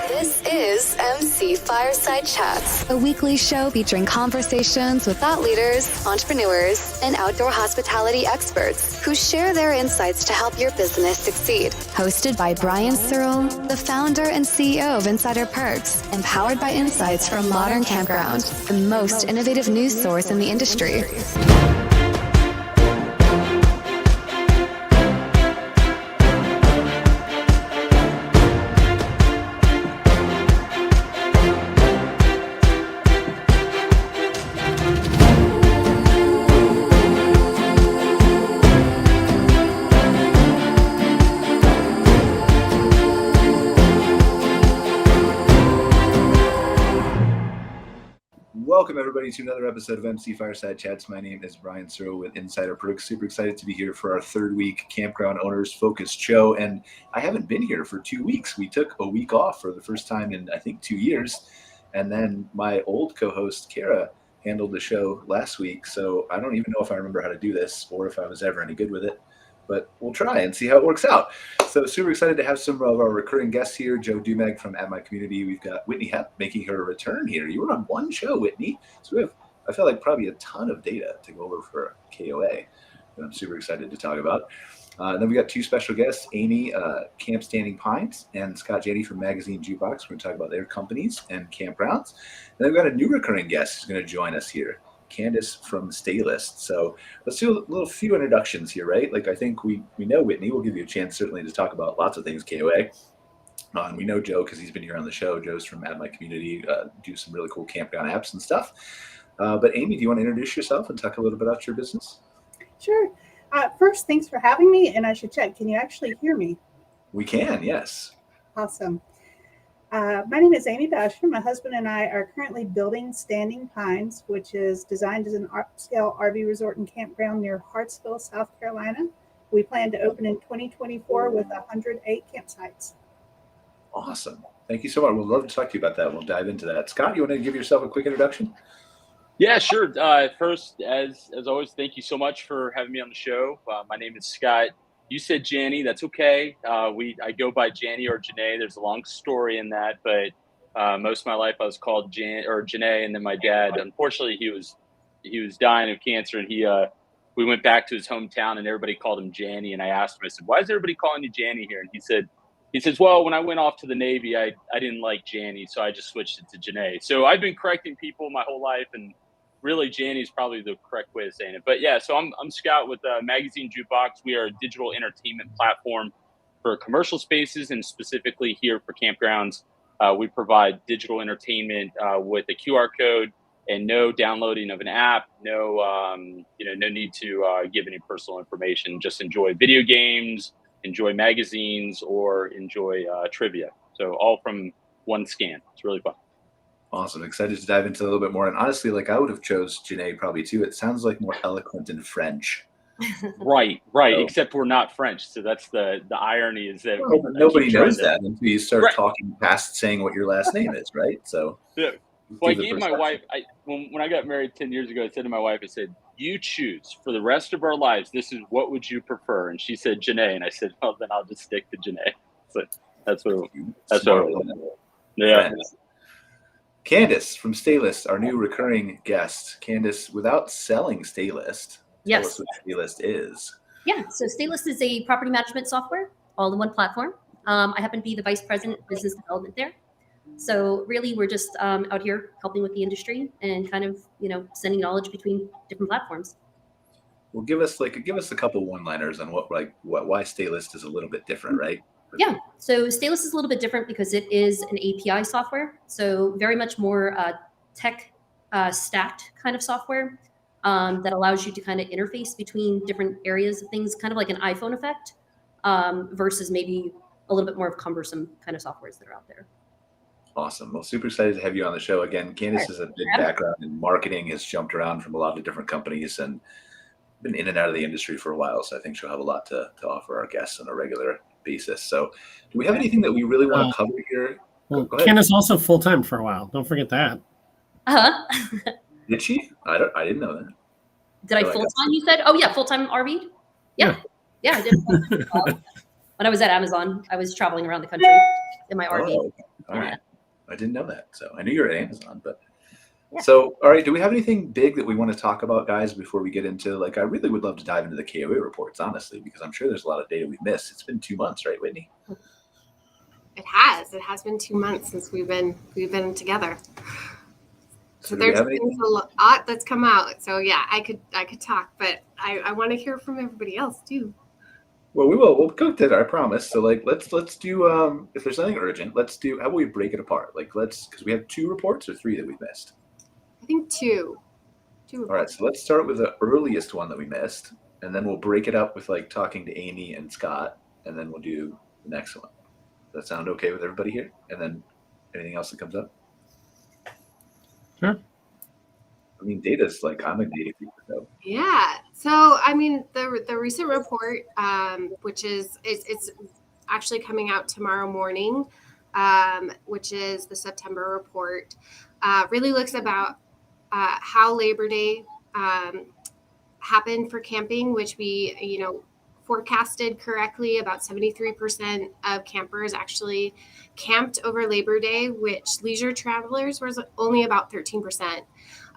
This is MC Fireside Chats, a weekly show featuring conversations with thought leaders, entrepreneurs, and outdoor hospitality experts who share their insights to help your business succeed. Hosted by Brian Searl, the founder and CEO of Insider Perks, and powered by insights from Modern Campground, the most innovative news source in the industry. Welcome, everybody, to another episode of MC Fireside Chats. My name is Brian Searl with Insider Perks. Super excited to be here for our third week Campground Owners Focused show. And I haven't been here for 2 weeks. We took a week off for the first time in, I think, 2 years. And then my old co-host, Kara, handled the show last week. So I don't even know if I remember how to do this or if I was ever any good with it. But we'll try and see how it works out. So super excited to have some of our recurring guests here. Joe Duemig from At My Community. We've got Whitney Knepp making her return here. You were on one show, Whitney. So we have, I feel like, probably a ton of data to go over for KOA that I'm super excited to talk about. And then we got two special guests, Amy, Camp Standing Pines, and Scott Janney from Magazine Jukebox. We're going to talk about their companies and campgrounds. And then we've got a new recurring guest who's going to join us here, Candice from Staylist. So let's do a few introductions here, right? Like, I think we know Whitney. We'll give you a chance certainly to talk about lots of things KOA. And we know Joe because he's been here on the show. Joe's from At My Community, do some really cool campground apps and stuff. But Amy, do you want to introduce yourself and talk a little bit about your business? Sure. First, thanks for having me. And I should check, can you actually hear me? We can, yes. Awesome. My name is Amy Bashor. My husband and I are currently building Standing Pines, which is designed as an upscale RV resort and campground near Hartsville, South Carolina. We plan to open in 2024 with 108 campsites. Awesome. Thank you so much. We'd love to talk to you about that. We'll dive into that. Scott, you want to give yourself a quick introduction? Yeah, sure. First, as always, thank you so much for having me on the show. My name is Scott. You said Janney. That's okay. I go by Janney or Janney. There's a long story in that, but most of my life I was called Janney, and then my dad, unfortunately, he was dying of cancer, and we went back to his hometown, and everybody called him Janney. And I asked him, I said, "Why is everybody calling you Janney here?" And he says, "Well, when I went off to the Navy, I didn't like Janney, so I just switched it to Janney." So I've been correcting people my whole life, and really, Janney is probably the correct way of saying it. But yeah, so I'm Scott with Magazine Jukebox. We are a digital entertainment platform for commercial spaces, and specifically here for campgrounds. We provide digital entertainment with a QR code and no downloading of an app, no need to give any personal information. Just enjoy video games, enjoy magazines, or enjoy trivia. So all from one scan. It's really fun. Awesome. Excited to dive into a little bit more. And honestly, like, I would have chose Janney probably too. It sounds like more eloquent in French. Right. So, except we're not French. So that's the irony is that nobody knows that until you start talking past saying what your last name is, right? So yeah. Well, I gave my wife, when I got married 10 years ago, I said to my wife, I said, "You choose for the rest of our lives. This is what would you prefer?" And she said Janney. And I said, "Well, then I'll just stick to Janney." So that's what it was. Yeah. Candice from Staylist, our new recurring guest. Candice, without selling Staylist, tell us what Staylist is. Yeah, so Staylist is a property management software, all in one platform. I happen to be the vice president of business development there. So really, we're just out here helping with the industry and kind of, sending knowledge between different platforms. Well, give us a couple one-liners on why Staylist is a little bit different, right? Yeah, so Staylist is a little bit different because it is an API software. So very much more tech stacked kind of software that allows you to kind of interface between different areas of things, kind of like an iPhone effect, versus maybe a little bit more of cumbersome kind of softwares that are out there. Awesome. Well, super excited to have you on the show again. Candice has a big background in marketing, has jumped around from a lot of different companies and been in and out of the industry for a while. So I think she'll have a lot to offer our guests on a regular basis. So do we have anything that we really want to cover here? Well, Candice also full-time for a while. Don't forget that. Did she? I didn't know that. Did I full-time, you said? Oh, yeah, full-time RV? Yeah, I did. When I was at Amazon, I was traveling around the country in my RV. All right. I didn't know that. So I knew you were at Amazon, but Yeah. So, all right, do we have anything big that we want to talk about, guys, before we get into, like, I really would love to dive into the KOA reports, honestly, because I'm sure there's a lot of data we've missed. It's been 2 months, right, Whitney? It has been 2 months since we've been together. So do we there's have been anything? a lot that's come out. So yeah, I could talk, but I want to hear from everybody else too. Well, we will. We'll cook it, I promise. So, like, let's do, if there's something urgent, let's do, how about we break it apart? Like, because we have 2 reports or 3 that we missed. I think two. All right, so let's start with the earliest one that we missed, and then we'll break it up with, like, talking to Amy and Scott, and then we'll do the next one. Does that sound okay with everybody here? And then anything else that comes up? Sure. I mean, data's like, I'm a data freak, so. Yeah. So I mean, the recent report, which is it's actually coming out tomorrow morning, which is the September report, really looks about how Labor Day happened for camping, which we forecasted correctly. About 73% of campers actually camped over Labor Day, which leisure travelers was only about 13%.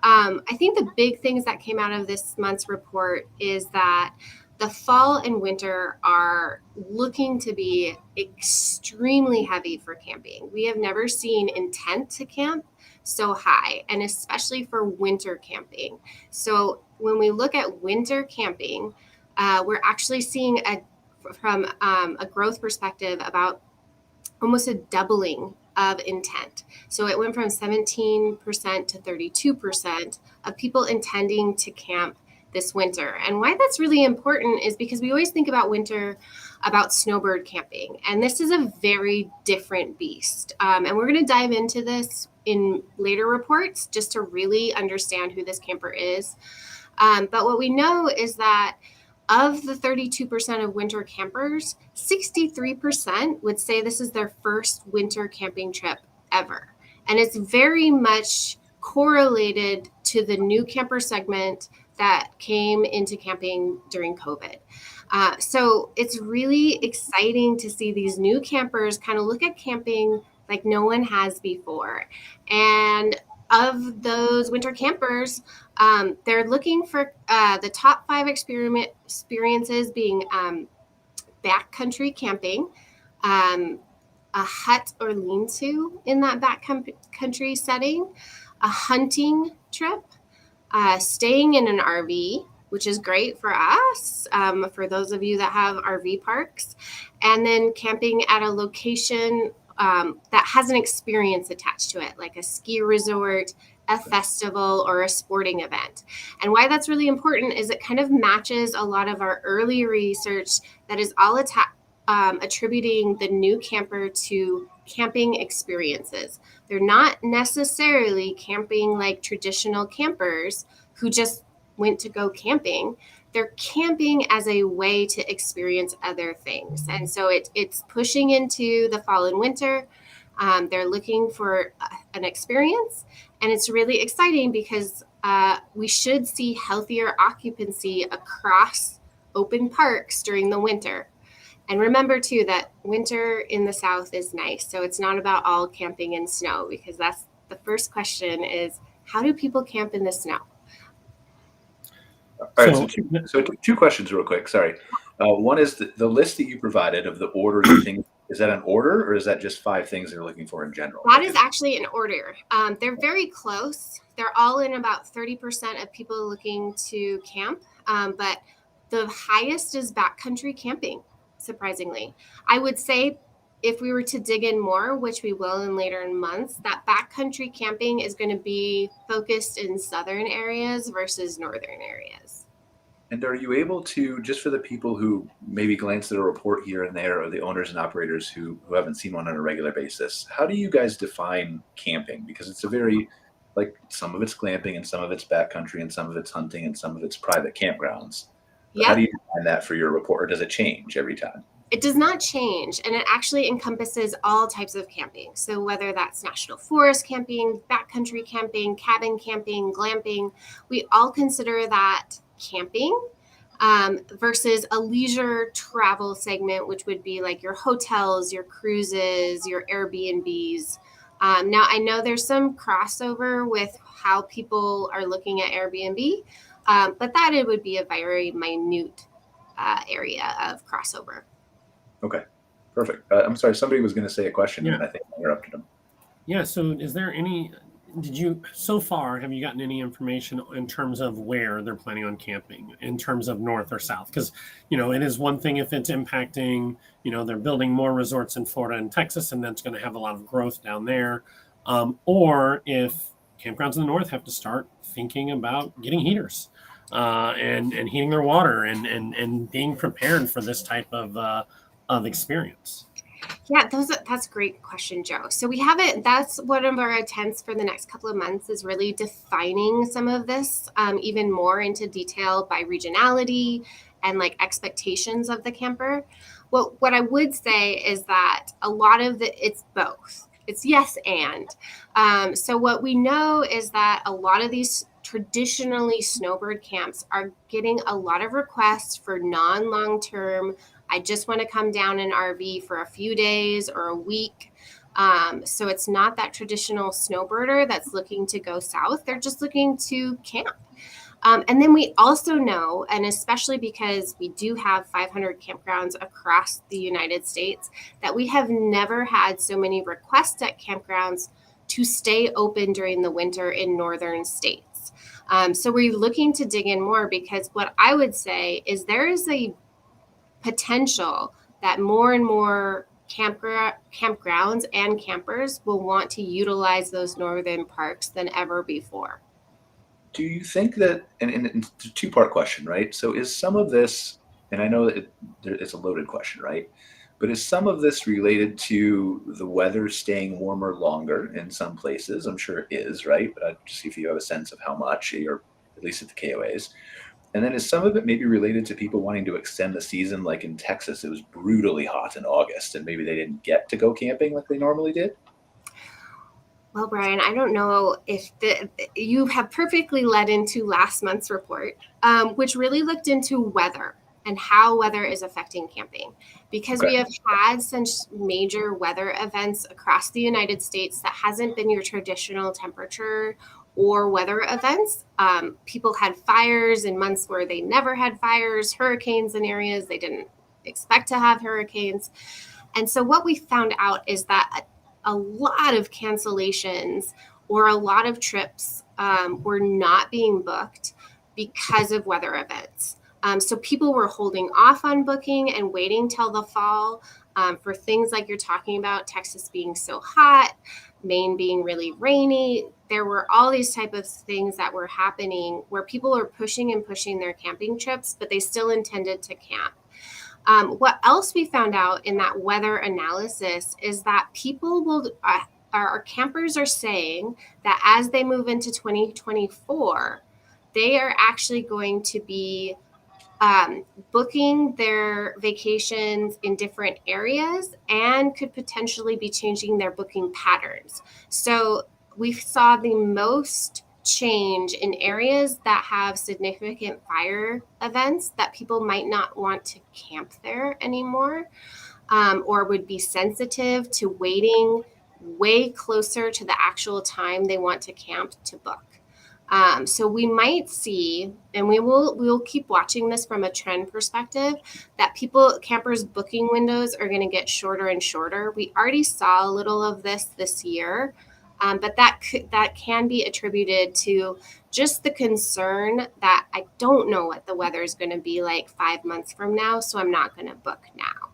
I think the big things that came out of this month's report is that the fall and winter are looking to be extremely heavy for camping. We have never seen intent to camp so high, and especially for winter camping. So when we look at winter camping, we're actually seeing from a growth perspective about almost a doubling of intent. So it went from 17% to 32% of people intending to camp this winter. And why that's really important is because we always think about winter, about snowbird camping. And this is a very different beast. And we're going to dive into this in later reports just to really understand who this camper is. But what we know is that of the 32% of winter campers, 63% would say this is their first winter camping trip ever. And it's very much correlated to the new camper segment that came into camping during COVID. So it's really exciting to see these new campers kind of look at camping like no one has before. And of those winter campers, they're looking for the top 5 experiences being backcountry camping, a hut or lean-to in that backcountry setting, a hunting trip, staying in an RV, which is great for us, for those of you that have RV parks, and then camping at a location that has an experience attached to it, like a ski resort, a festival, or a sporting event. And why that's really important is it kind of matches a lot of our early research that is all attributing the new camper to camping experiences. They're not necessarily camping like traditional campers who just went to go camping. They're camping as a way to experience other things. And so it's pushing into the fall and winter. They're looking for an experience. And it's really exciting because we should see healthier occupancy across open parks during the winter. And remember, too, that winter in the South is nice. So it's not about all camping in snow, because that's the first question is, how do people camp in the snow? All right, so 2 questions real quick. Sorry. One is the list that you provided of the order of things. Is that an order, or is that just 5 things they're looking for in general? That is actually an order. They're very close. They're all in about 30% of people looking to camp. But the highest is backcountry camping, surprisingly. I would say if we were to dig in more, which we will in later months, that backcountry camping is going to be focused in southern areas versus northern areas. And are you able to, just for the people who maybe glance at a report here and there, or the owners and operators who haven't seen one on a regular basis, how do you guys define camping? Because it's a very, like, some of it's glamping and some of it's backcountry and some of it's hunting and some of it's private campgrounds. Yep. How do you define that for your report, or does it change every time? It does not change, and it actually encompasses all types of camping. So whether that's national forest camping, backcountry camping, cabin camping, glamping, we all consider that camping. versus a leisure travel segment, which would be like your hotels, your cruises, your Airbnbs. Now, I know there's some crossover with how people are looking at Airbnb, but that it would be a very minute area of crossover. Okay, perfect. I'm sorry, somebody was going to say a question, Yeah. and I think I interrupted them. Yeah. So is there so far, have you gotten any information in terms of where they're planning on camping in terms of north or south? Because, it is one thing if it's impacting, they're building more resorts in Florida and Texas, and that's going to have a lot of growth down there. Or if campgrounds in the north have to start thinking about getting heaters and heating their water and being prepared for this type of experience. Yeah, that's a great question, Joe. So we haven't, that's one of our attempts for the next couple of months is really defining some of this even more into detail by regionality and like expectations of the camper. Well, what I would say is that a lot of it's both. It's yes and. So what we know is that a lot of these traditionally snowbird camps are getting a lot of requests for non-long-term. I just want to come down in RV for a few days or a week. So it's not that traditional snowbirder that's looking to go south. They're just looking to camp. And then we also know, and especially because we do have 500 campgrounds across the United States, that we have never had so many requests at campgrounds to stay open during the winter in northern states. So we're looking to dig in more because what I would say is there is a potential that more and more campgrounds and campers will want to utilize those northern parks than ever before. Do you think that, and it's a two-part question, right? So is some of this, and I know that it's a loaded question, right? But is some of this related to the weather staying warmer longer in some places? I'm sure it is, right? But I'd just see if you have a sense of how much, or at least at the KOAs. And then is some of it maybe related to people wanting to extend the season? Like in Texas, it was brutally hot in August, and maybe they didn't get to go camping like they normally did? Well, Brian, I don't know if you have perfectly led into last month's report, which really looked into weather and how weather is affecting camping. Because we have had such major weather events across the United States that hasn't been your traditional temperature or weather events. People had fires in months where they never had fires, hurricanes in areas they didn't expect to have hurricanes. And so what we found out is that a lot of cancellations or a lot of trips were not being booked because of weather events. So people were holding off on booking and waiting till the fall for things like you're talking about, Texas being so hot, Maine being really rainy. There were all these type of things that were happening where people are pushing and pushing their camping trips, but they still intended to camp. What else we found out in that weather analysis is that people will, our campers are saying that as they move into 2024, they are actually going to be booking their vacations in different areas and could potentially be changing their booking patterns. So we saw the most change in areas that have significant fire events that people might not want to camp there anymore, or would be sensitive to waiting way closer to the actual time they want to camp to book. So we might see, and we'll keep watching this from a trend perspective, that campers' booking windows are going to get shorter and shorter. We already saw a little of this year, but that can be attributed to just the concern that I don't know what the weather is going to be like 5 months from now, so I'm not going to book now.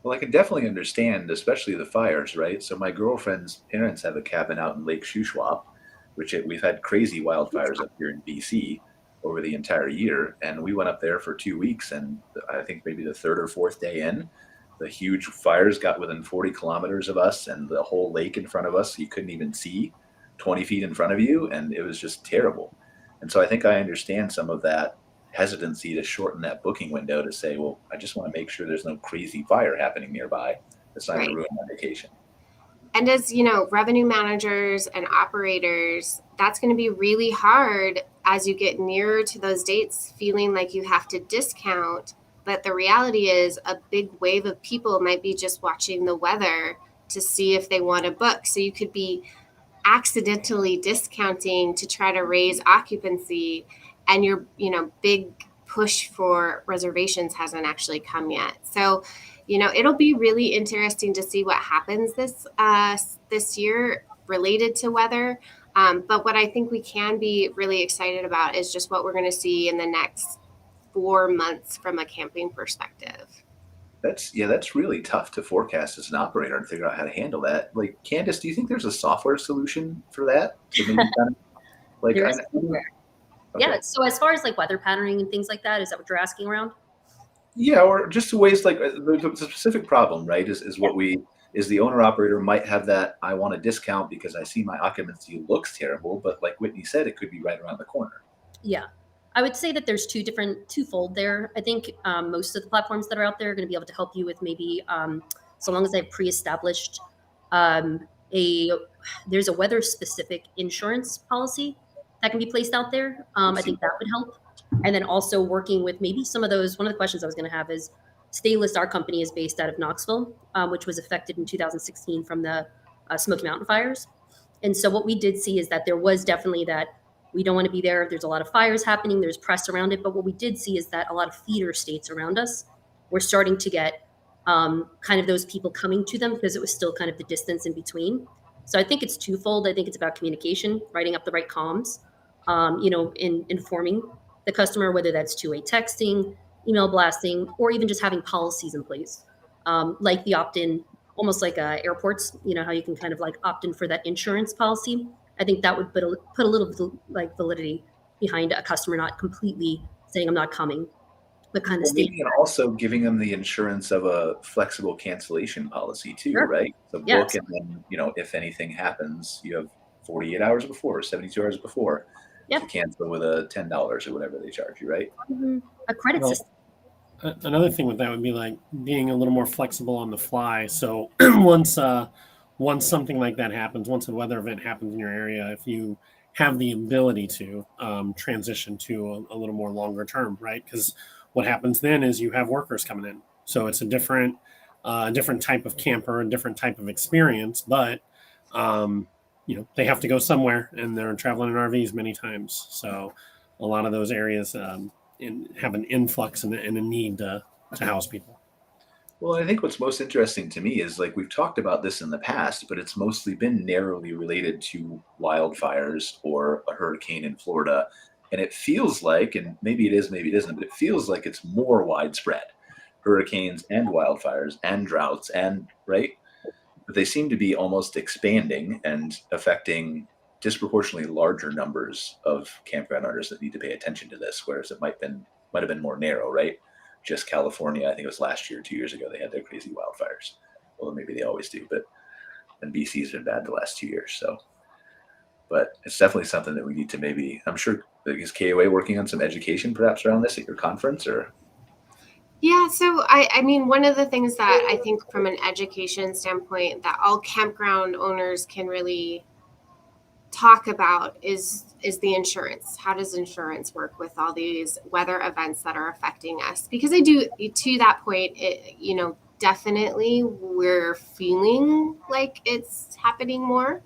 Well, I can definitely understand, especially the fires, right? So my girlfriend's parents have a cabin out in Lake Shuswap, which we've had crazy wildfires up here in BC over the entire year. And we went up there for 2 weeks, and I think maybe the third or fourth day in, the huge fires got within 40 kilometers of us, and the whole lake in front of us, you couldn't even see 20 feet in front of you, and it was just terrible. And so I think I understand some of that hesitancy to shorten that booking window to say, well, I just want to make sure there's no crazy fire happening nearby that's not going to ruin my vacation. And as you know, revenue managers and operators, that's going to be really hard as you get nearer to those dates, feeling like you have to discount. But the reality is a big wave of people might be just watching the weather to see if they want to book. So you could be accidentally discounting to try to raise occupancy, and your big push for reservations hasn't actually come yet. So it'll be really interesting to see what happens this year related to weather. But what I think we can be really excited about is just what we're going to see in the next 4 months from a camping perspective. That's really tough to forecast as an operator and figure out how to handle that. Like, Candice, do you think there's a software solution for that? There is software. Okay. Yeah. So as far as like weather patterning and things like that, is that what you're asking around? Yeah, or just ways like the specific problem, right? Is what the owner operator might have that I want a discount because I see my occupancy looks terrible, but like Whitney said, it could be right around the corner. Yeah. I would say that there's twofold there. I think most of the platforms that are out there are going to be able to help you with maybe, so long as they've pre-established there's a weather specific insurance policy that can be placed out there. I think that would help. And then also working with maybe some of those, one of the questions I was going to have is Staylist, our company, is based out of Knoxville, which was affected in 2016 from the Smoky Mountain fires. And so what we did see is that there was definitely that we don't want to be there. There's a lot of fires happening. There's press around it. But what we did see is that a lot of feeder states around us were starting to get kind of those people coming to them because it was still kind of the distance in between. So I think it's twofold. I think it's about communication, writing up the right comms, in informing the customer, whether that's two-way texting, email blasting, or even just having policies in place, like the opt-in, almost like airports, how you can kind of like opt in for that insurance policy. I think that would put a little like validity behind a customer not completely saying I'm not coming, but kind of maybe and also giving them the insurance of a flexible cancellation policy too, sure. Right? So book and then if anything happens, you have 48 hours before, 72 hours before to cancel with a $10 or whatever they charge you, right? Mm-hmm. A credit system. Another thing with that would be like being a little more flexible on the fly. So once something like that happens, once a weather event happens in your area, if you have the ability to transition to a little more longer term, right? Because what happens then is you have workers coming in. So it's a different type of camper, a different type of experience, but they have to go somewhere and they're traveling in RVs many times. So a lot of those areas have an influx and a need to house people. Well, I think what's most interesting to me is like we've talked about this in the past, but it's mostly been narrowly related to wildfires or a hurricane in Florida. And it feels like, and maybe it is, maybe it isn't, but it feels like it's more widespread. Hurricanes and wildfires and droughts right? But they seem to be almost expanding and affecting disproportionately larger numbers of campground owners that need to pay attention to this, whereas it might have been more narrow, right? Just California, I think it was last year, 2 years ago, they had their crazy wildfires. Well, maybe they always do, and BC's been bad the last 2 years. So, but it's definitely something that we need to maybe, I'm sure, is KOA working on some education perhaps around this at your conference or? Yeah, so I mean, one of the things that I think from an education standpoint that all campground owners can really talk about is the insurance. How does insurance work with all these weather events that are affecting us? Because I do, to that point, definitely we're feeling like it's happening more.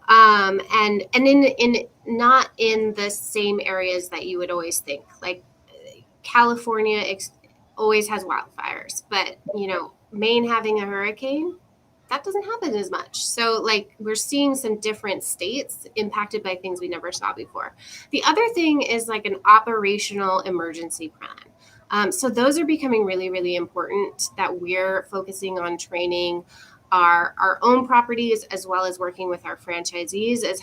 And in not in the same areas that you would always think, like California always has wildfires, but Maine having a hurricane, that doesn't happen as much. So like we're seeing some different states impacted by things we never saw before. The other thing is like an operational emergency plan. So those are becoming really, really important that we're focusing on training our own properties as well as working with our franchisees is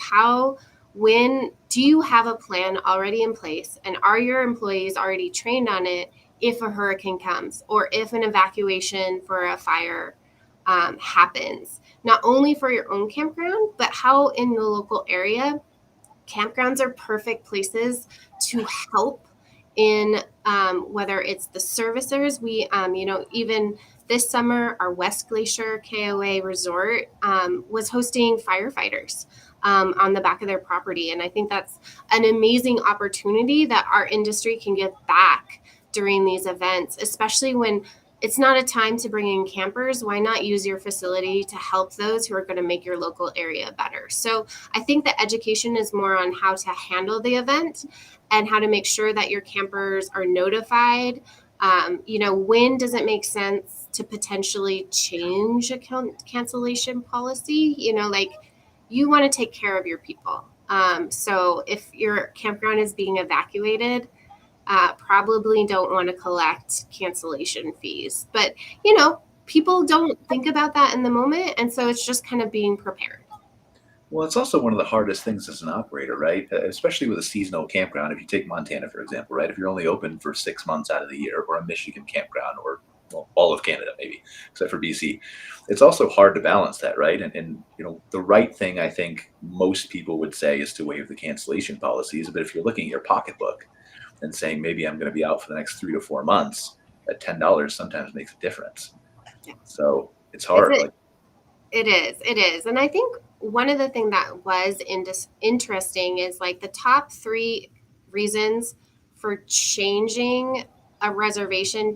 when do you have a plan already in place and are your employees already trained on it if a hurricane comes or if an evacuation for a fire happens, not only for your own campground, but how in the local area, campgrounds are perfect places to help in whether it's the servicers, we, even This summer, our West Glacier KOA resort was hosting firefighters on the back of their property. And I think that's an amazing opportunity that our industry can give back during these events, especially when it's not a time to bring in campers. Why not use your facility to help those who are going to make your local area better? So I think the education is more on how to handle the event and how to make sure that your campers are notified. When does it make sense to potentially change a cancellation policy? You want to take care of your people. So if your campground is being evacuated, probably don't want to collect cancellation fees. But, people don't think about that in the moment. And so it's just kind of being prepared. Well, it's also one of the hardest things as an operator, right? Especially with a seasonal campground. If you take Montana, for example, right? If you're only open for 6 months out of the year, or a Michigan campground, or all of Canada, maybe, except for BC, it's also hard to balance that, right? And the right thing I think most people would say is to waive the cancellation policies. But if you're looking at your pocketbook and saying maybe I'm going to be out for the next 3 to 4 months, at $10 sometimes makes a difference. Yeah. So it's hard. It is. And I think one of the things that was interesting is like the top 3 reasons for canceling a reservation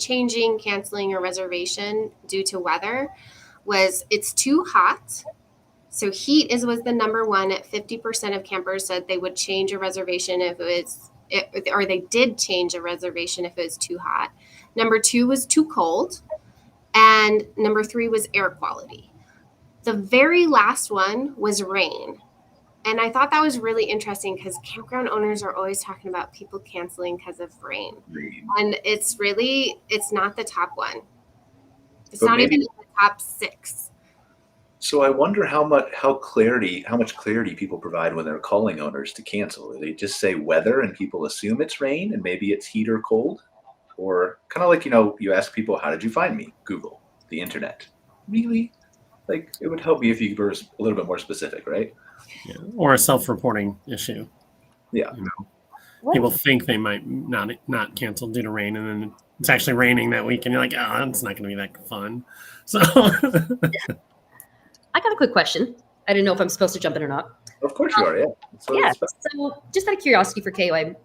due to weather was it's too hot. So heat was the number one. At 50% of campers said they would change a reservation or they did change a reservation if it was too hot. Number 2 was too cold. And number 3 was air quality. The very last one was rain. And I thought that was really interesting because campground owners are always talking about people canceling because of rain. And it's not the top one. It's not even in the top 6. So I wonder how much clarity people provide when they're calling owners to cancel. They just say weather and people assume it's rain and maybe it's heat or cold. Or kind of like, you ask people, how did you find me? Google, the internet. Really? Like, it would help me if you were a little bit more specific, right? Yeah. Or a self-reporting issue. Yeah. People think they might not cancel due to rain, and then it's actually raining that week, and you're like, oh, it's not going to be that fun. So I got a quick question. I didn't know if I'm supposed to jump in or not. Of course you are, yeah. So just out of curiosity for KOA,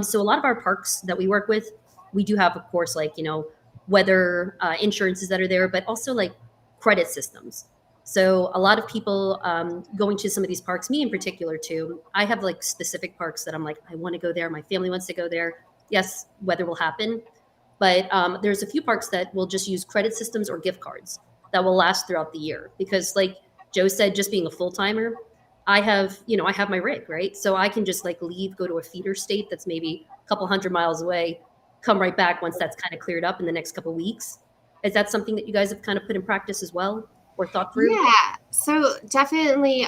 so a lot of our parks that we work with, we do have, of course, weather insurances that are there, but also credit systems. So a lot of people going to some of these parks, me in particular too, I have specific parks that I'm I want to go there. My family wants to go there. Yes, weather will happen. But there's a few parks that will just use credit systems or gift cards that will last throughout the year. Because like Joe said, just being a full-timer, I have my rig, right? So I can just leave, go to a feeder state that's maybe a couple 100 miles away, come right back once that's kind of cleared up in the next couple of weeks. Is that something that you guys have kind of put in practice as well or thought through? Yeah, so definitely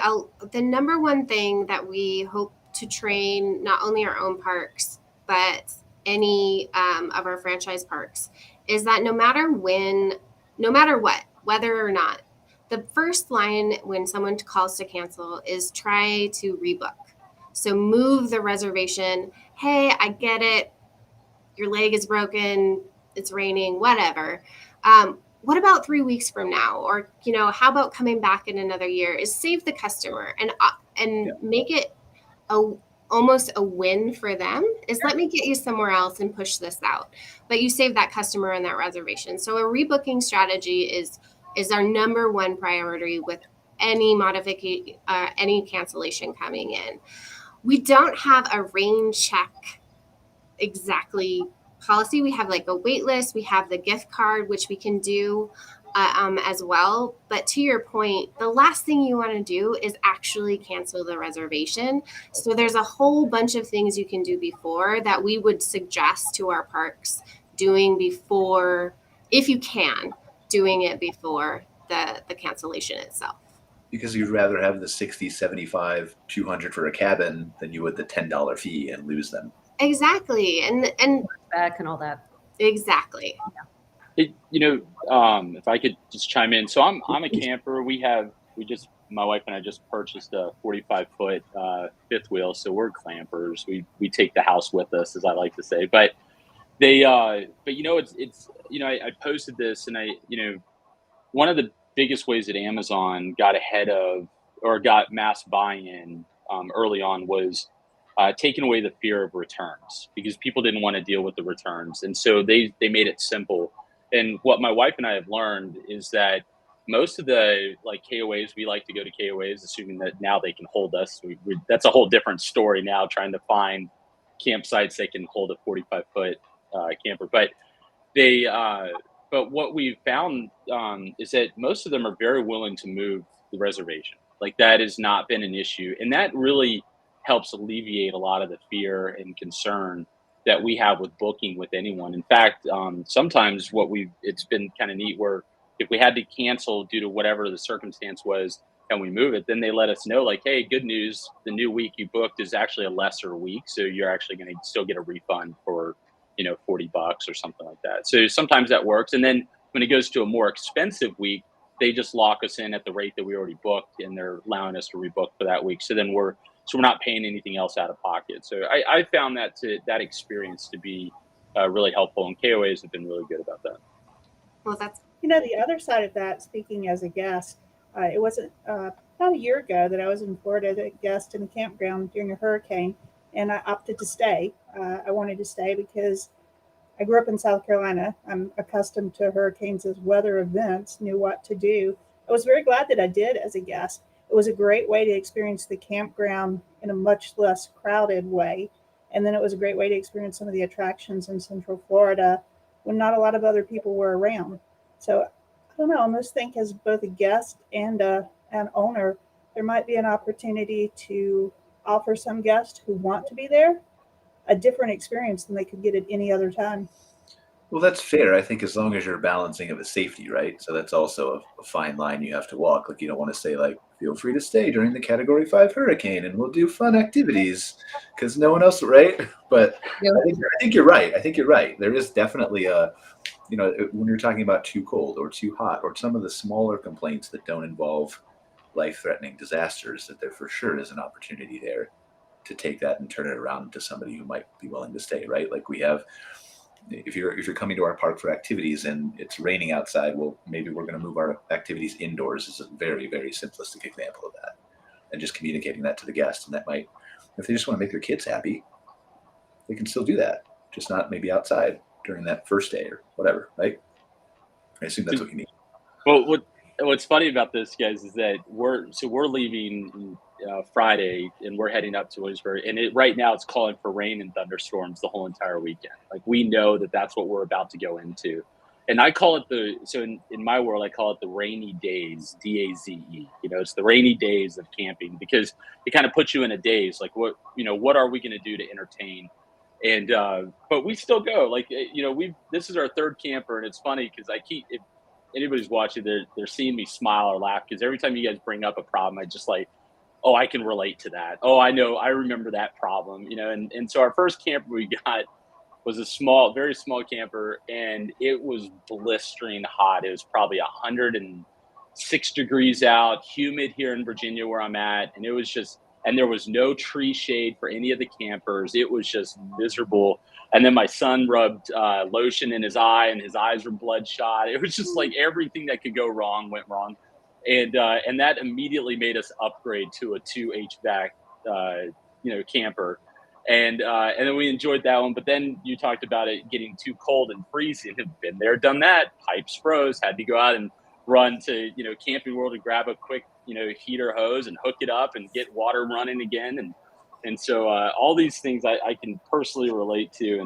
the number one thing that we hope to train not only our own parks, but any of our franchise parks is that no matter what, whether or not, the first line when someone calls to cancel is try to rebook. So move the reservation. Hey, I get it. Your leg is broken. It's raining, whatever. What about 3 weeks from now? Or, how about coming back in another year? Is save the customer and make it almost a win for them is let me get you somewhere else and push this out. But you save that customer and that reservation. So a rebooking strategy is our number one priority with any modification, any cancellation coming in. We don't have a rain check exactly policy. We have a wait list. We have the gift card, which we can do as well. But to your point, the last thing you want to do is actually cancel the reservation. So there's a whole bunch of things you can do before that we would suggest to our parks doing before, if you can, doing it before the cancellation itself. Because you'd rather have the 60, 75, 200 for a cabin than you would the $10 fee and lose them. Exactly. And back and all that. Exactly. If I could just chime in. So I'm a camper. My wife and I just purchased a 45-foot fifth wheel. So we're clampers. We take the house with us, as I like to say. But But it's I posted this, and one of the biggest ways that Amazon got ahead of or got mass buy-in early on was taking away the fear of returns, because people didn't want to deal with the returns, and so they made it simple. And what my wife and I have learned is that most of the KOAs, we like to go to KOAs, assuming that now they can hold us. That's a whole different story now, trying to find campsites that can hold a 45-foot camper. But what we've found is that most of them are very willing to move the reservation. Like, that has not been an issue, and that really helps alleviate a lot of the fear and concern that we have with booking with anyone. In fact, sometimes it's been kind of neat where if we had to cancel due to whatever the circumstance was and we move it, then they let us know, like, hey, good news, the new week you booked is actually a lesser week, so you're actually going to still get a refund for $40 or something like that. So sometimes that works. And then when it goes to a more expensive week, they just lock us in at the rate that we already booked, and they're allowing us to rebook for that week. So then we're not paying anything else out of pocket. So I found that experience to be really helpful, and KOAs have been really good about that. Well, that's the other side of that, speaking as a guest, it wasn't about a year ago that I was in Florida as a guest in a campground during a hurricane, and I opted to stay. I wanted to stay because I grew up in South Carolina. I'm accustomed to hurricanes as weather events, knew what to do. I was very glad that I did as a guest. It was a great way to experience the campground in a much less crowded way. And then it was a great way to experience some of the attractions in Central Florida when not a lot of other people were around. So I don't know, I almost think as both a guest and an owner, there might be an opportunity to offer some guests who want to be there a different experience than they could get at any other time. Well, that's fair. I think as long as you're balancing it with safety, right? So that's also a fine line you have to walk. Like, you don't want to say, like, feel free to stay during the Category 5 hurricane and we'll do fun activities because no one else, right? But Yep. I think you're right. I think you're right. There is definitely when you're talking about too cold or too hot or some of the smaller complaints that don't involve life-threatening disasters, that there for sure is an opportunity there to take that and turn it around to somebody who might be willing to stay, right? Like, we have, if you're coming to our park for activities and it's raining outside, well, maybe we're going to move our activities indoors is a very, very simplistic example of that. And just communicating that to the guests. And that might, if they just want to make their kids happy, they can still do that, just not maybe outside during that first day or whatever, right? I assume that's what you need. Well, what's funny about this, guys, is that we're leaving Friday and we're heading up to Williamsburg, and right now it's calling for rain and thunderstorms the whole entire weekend. Like, we know that that's what we're about to go into, and I call it in my world I call it the rainy days, DAZE. It's the rainy days of camping, because it kind of puts you in a daze. Like, what are we going to do to entertain? And but we still go. Like, this is our third camper, and it's funny because if anybody's watching, they're seeing me smile or laugh, because every time you guys bring up a problem, I just like, oh, I can relate to that. Oh, I know, I remember that problem, and so our first camper we got was a very small camper, and it was blistering hot. It was probably 106 degrees out, humid here in Virginia where I'm at, and there was no tree shade for any of the campers. It was just miserable. And then my son rubbed lotion in his eye, and his eyes were bloodshot. It was just like everything that could go wrong went wrong. And that immediately made us upgrade to a 2 HVAC, camper. And then we enjoyed that one. But then you talked about it getting too cold and freezing. Had been there, done that. Pipes froze. Had to go out and run to Camping World to grab a quick heater hose and hook it up and get water running again. And so all these things I can personally relate to.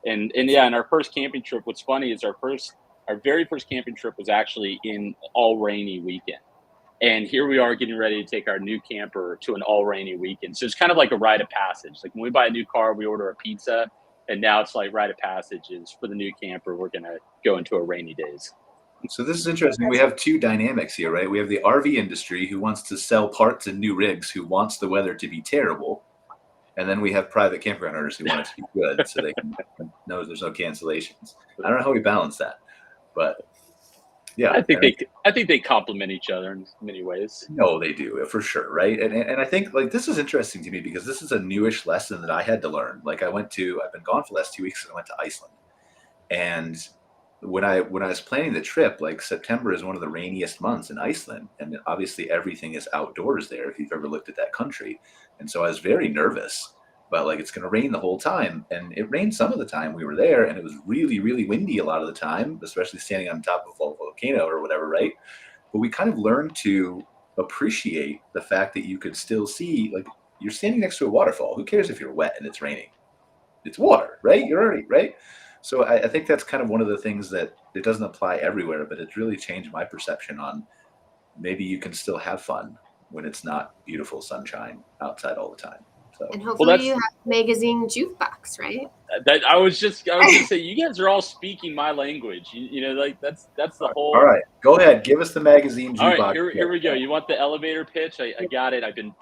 And our first camping trip, what's funny is our very first camping trip was actually in all rainy weekend. And here we are getting ready to take our new camper to an all rainy weekend. So it's kind of like a rite of passage. Like, when we buy a new car, we order a pizza, and now it's like rite of passage is for the new camper, we're going to go into a rainy days. So this is interesting. We have two dynamics here, right? We have the RV industry who wants to sell parts and new rigs, who wants the weather to be terrible. And then we have private campground owners who want it to be good, so they can know there's no cancellations. I don't know how we balance that, but Yeah, I think they complement each other in many ways. No, they do for sure, right? And I think like this is interesting to me because this is a newish lesson that I had to learn. Like I've been gone for the last 2 weeks and I went to Iceland. And when I was planning the trip, like September is one of the rainiest months in Iceland, and obviously everything is outdoors there if you've ever looked at that country. And so I was very nervous about like it's going to rain the whole time, and it rained some of the time we were there, and it was really really windy a lot of the time, especially standing on top of a volcano or whatever, right? But we kind of learned to appreciate the fact that you could still see, like you're standing next to a waterfall. Who cares if you're wet and it's raining? It's water, right? You're already right. So I think that's kind of one of the things that it doesn't apply everywhere, but it's really changed my perception on maybe you can still have fun when it's not beautiful sunshine outside all the time. So, And hopefully you have Magazine Jukebox, right? I was gonna say, you guys are all speaking my language. You know, like that's the whole. All right, go ahead, give us the Magazine Jukebox. All right, here we go. You want the elevator pitch? I got it. I've been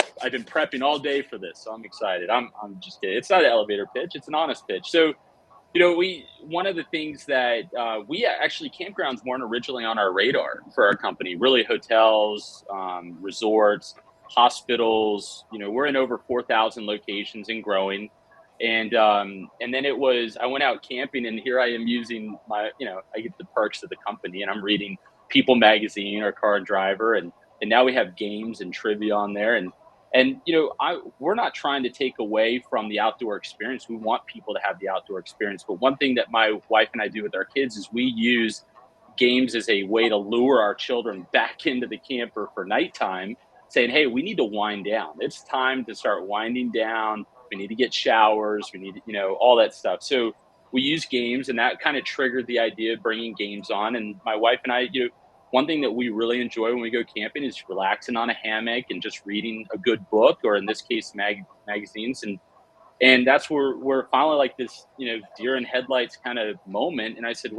prepping all day for this, so I'm excited. I'm just kidding. It's not an elevator pitch. It's an honest pitch. So, you know, one of the things that we actually, campgrounds weren't originally on our radar for our company. Really, hotels, resorts, hospitals. You know, we're in over 4,000 locations and growing. And then I went out camping, and here I am using I get the perks of the company, and I'm reading People Magazine or Car and Driver, and now we have games and trivia on there, and you know, we're not trying to take away from the outdoor experience. We want people to have the outdoor experience. But one thing that my wife and I do with our kids is we use games as a way to lure our children back into the camper for nighttime, saying, hey, we need to wind down. It's time to start winding down. We need to get showers. We need, all that stuff. So we use games, and that kind of triggered the idea of bringing games on. And my wife and I, one thing that we really enjoy when we go camping is relaxing on a hammock and just reading a good book, or in this case, magazines. And that's where we're finally like this, deer in headlights kind of moment. And I said,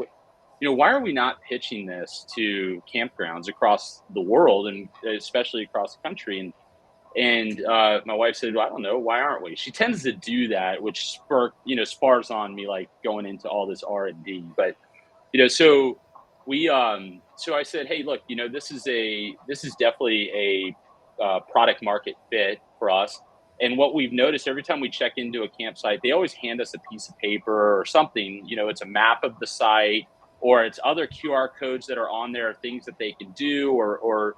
why are we not pitching this to campgrounds across the world, and especially across the country? And my wife said, well, I don't know, why aren't we? She tends to do that, which spars on me, like going into all this R&D. But, so we, so I said, hey, look, this is definitely a product market fit for us. And what we've noticed every time we check into a campsite, they always hand us a piece of paper or something, it's a map of the site, or it's other QR codes that are on there, things that they can do, or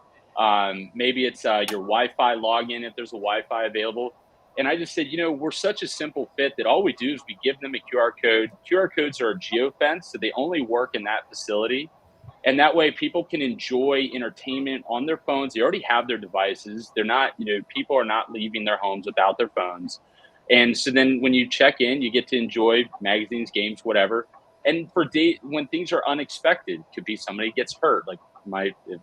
maybe it's your Wi-Fi login if there's a Wi-Fi available. And I just said, we're such a simple fit that all we do is we give them a QR code. QR codes are geofenced, so they only work in that facility. And that way people can enjoy entertainment on their phones. They already have their devices. They're not, people are not leaving their homes without their phones. And so then when you check in, you get to enjoy magazines, games, whatever. And when things are unexpected, could be somebody gets hurt. Like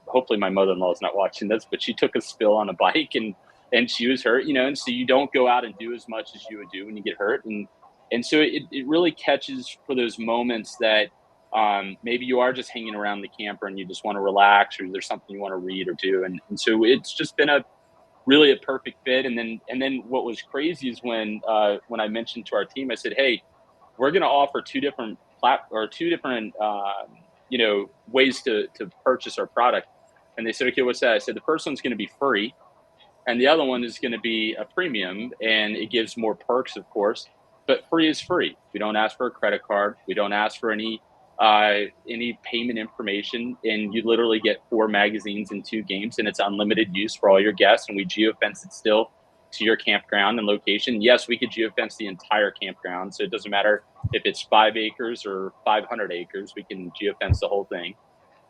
hopefully my mother-in-law is not watching this, but she took a spill on a bike and she was hurt, and so you don't go out and do as much as you would do when you get hurt. And so it really catches for those moments that maybe you are just hanging around the camper and you just want to relax, or there's something you want to read or do. And so it's just been really a perfect fit. And then what was crazy is when I mentioned to our team, I said, hey, we're going to offer two different ways to purchase our product. And they said, okay, what's that? I said, the first one's going to be free, and the other one is going to be a premium, and it gives more perks, of course, but free is free. We don't ask for a credit card. We don't ask for any payment information, and you literally get 4 magazines and 2 games, and it's unlimited use for all your guests. And we geofence it still to your campground and location. Yes, we could geofence the entire campground, so it doesn't matter if it's 5 acres or 500 acres. We can geofence the whole thing.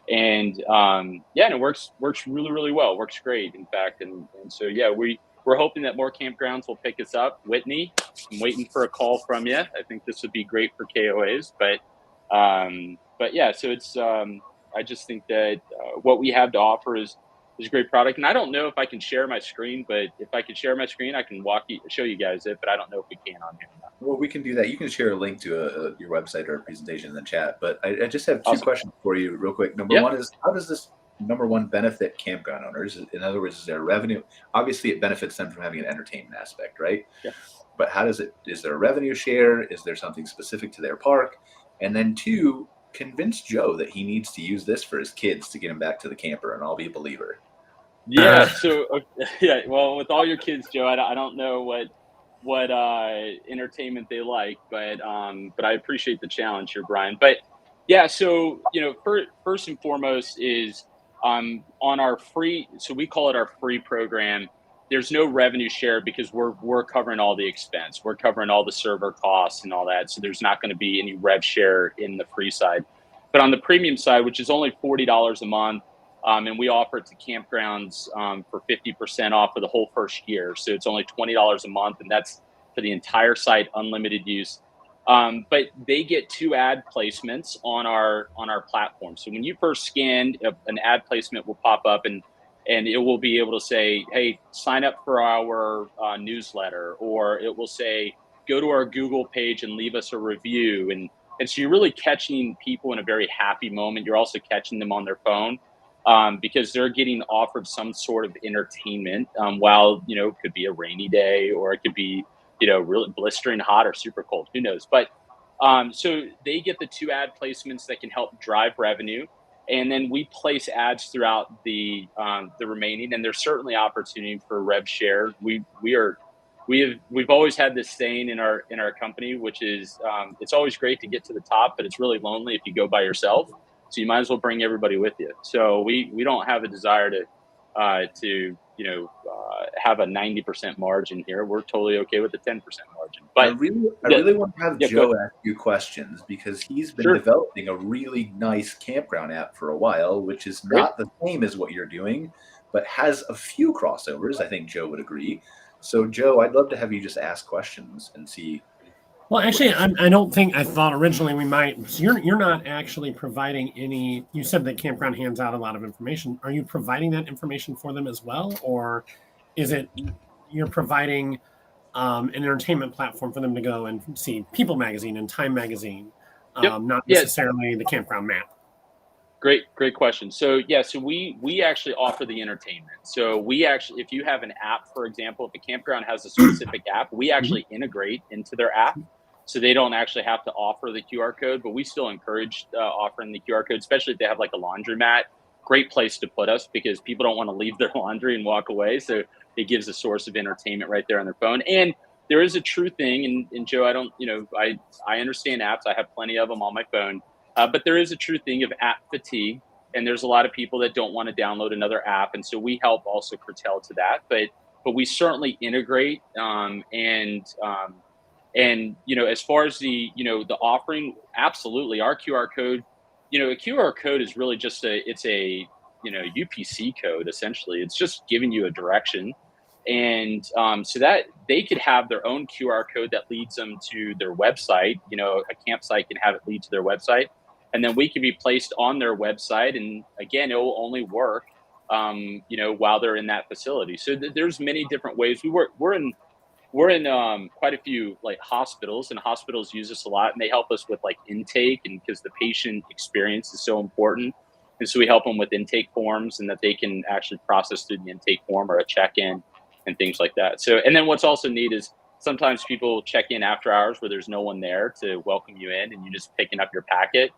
And and it works really, really well. Works great, in fact. And so we're hoping that more campgrounds will pick us up. Whitney, I'm waiting for a call from you. I think this would be great for KOAs, but yeah. So it's I just think that what we have to offer is a great product. And I don't know if I can share my screen, but if I could share my screen, I can show you guys it, but I don't know if we can on here or not. Well, we can do that. You can share a link to your website or a presentation in the chat. But I just have 2 Awesome. questions for you real quick. Number one is, how does this benefit campground owners? In other words, is there revenue? Obviously, it benefits them from having an entertainment aspect, right? Yeah. But how does is there a revenue share? Is there something specific to their park? And then 2, convince Joe that he needs to use this for his kids to get him back to the camper, and I'll be a believer. Yeah. So yeah. Well, with all your kids, Joe, I don't know what entertainment they like, but I appreciate the challenge here, Brian. But yeah, so first and foremost is on our free. So we call it our free program. There's no revenue share because we're covering all the expense. We're covering all the server costs and all that. So there's not going to be any rev share in the free side. But on the premium side, which is only $40 a month, and we offer it to campgrounds for 50% off for the whole first year. So it's only $20 a month, and that's for the entire site, unlimited use. But they get 2 ad placements on our platform. So when you first scan, an ad placement will pop up, and it will be able to say, hey, sign up for our newsletter, or it will say, go to our Google page and leave us a review. And so you're really catching people in a very happy moment. You're also catching them on their phone because they're getting offered some sort of entertainment while, it could be a rainy day, or it could be, really blistering hot or super cold, who knows? But so they get the 2 ad placements that can help drive revenue. And then we place ads throughout the remaining, and there's certainly opportunity for rev share. We've always had this saying in our company, which is it's always great to get to the top, but it's really lonely if you go by yourself. So you might as well bring everybody with you. So we don't have a desire to have a 90% margin here. We're totally okay with the 10% margin. But I really want to have Joe ask you questions, because he's been developing a really nice campground app for a while, which is not the same as what you're doing, but has a few crossovers. I think Joe would agree. So Joe, I'd love to have you just ask questions and see. Well, actually, I thought originally we might. So you're not actually providing any. You said that Campground hands out a lot of information. Are you providing that information for them as well, or is it you're providing an entertainment platform for them to go and see People Magazine and Time Magazine, not necessarily the campground map? Great question. So we actually offer the entertainment. So if you have an app, for example, if a campground has a specific app, we actually integrate into their app. So they don't actually have to offer the QR code, but we still encourage offering the QR code, especially if they have like a laundromat. Great place to put us, because people don't want to leave their laundry and walk away. So it gives a source of entertainment right there on their phone. And there is a true thing, and Joe, I understand apps. I have plenty of them on my phone. But there is a true thing of app fatigue, and there's a lot of people that don't want to download another app, and so we help also curtail to that. But we certainly integrate, and as far as the offering, absolutely, our QR code, a QR code is really just it's a UPC code essentially. It's just giving you a direction, and so that they could have their own QR code that leads them to their website. A campsite can have it lead to their website. And then we can be placed on their website, and again, it will only work, while they're in that facility. So there's many different ways. We're in quite a few like hospitals, and hospitals use us a lot, and they help us with like intake, and because the patient experience is so important, and so we help them with intake forms, and that they can actually process through the intake form or a check-in and things like that. So, and then what's also neat is sometimes people check in after hours where there's no one there to welcome you in, and you're just picking up your packet.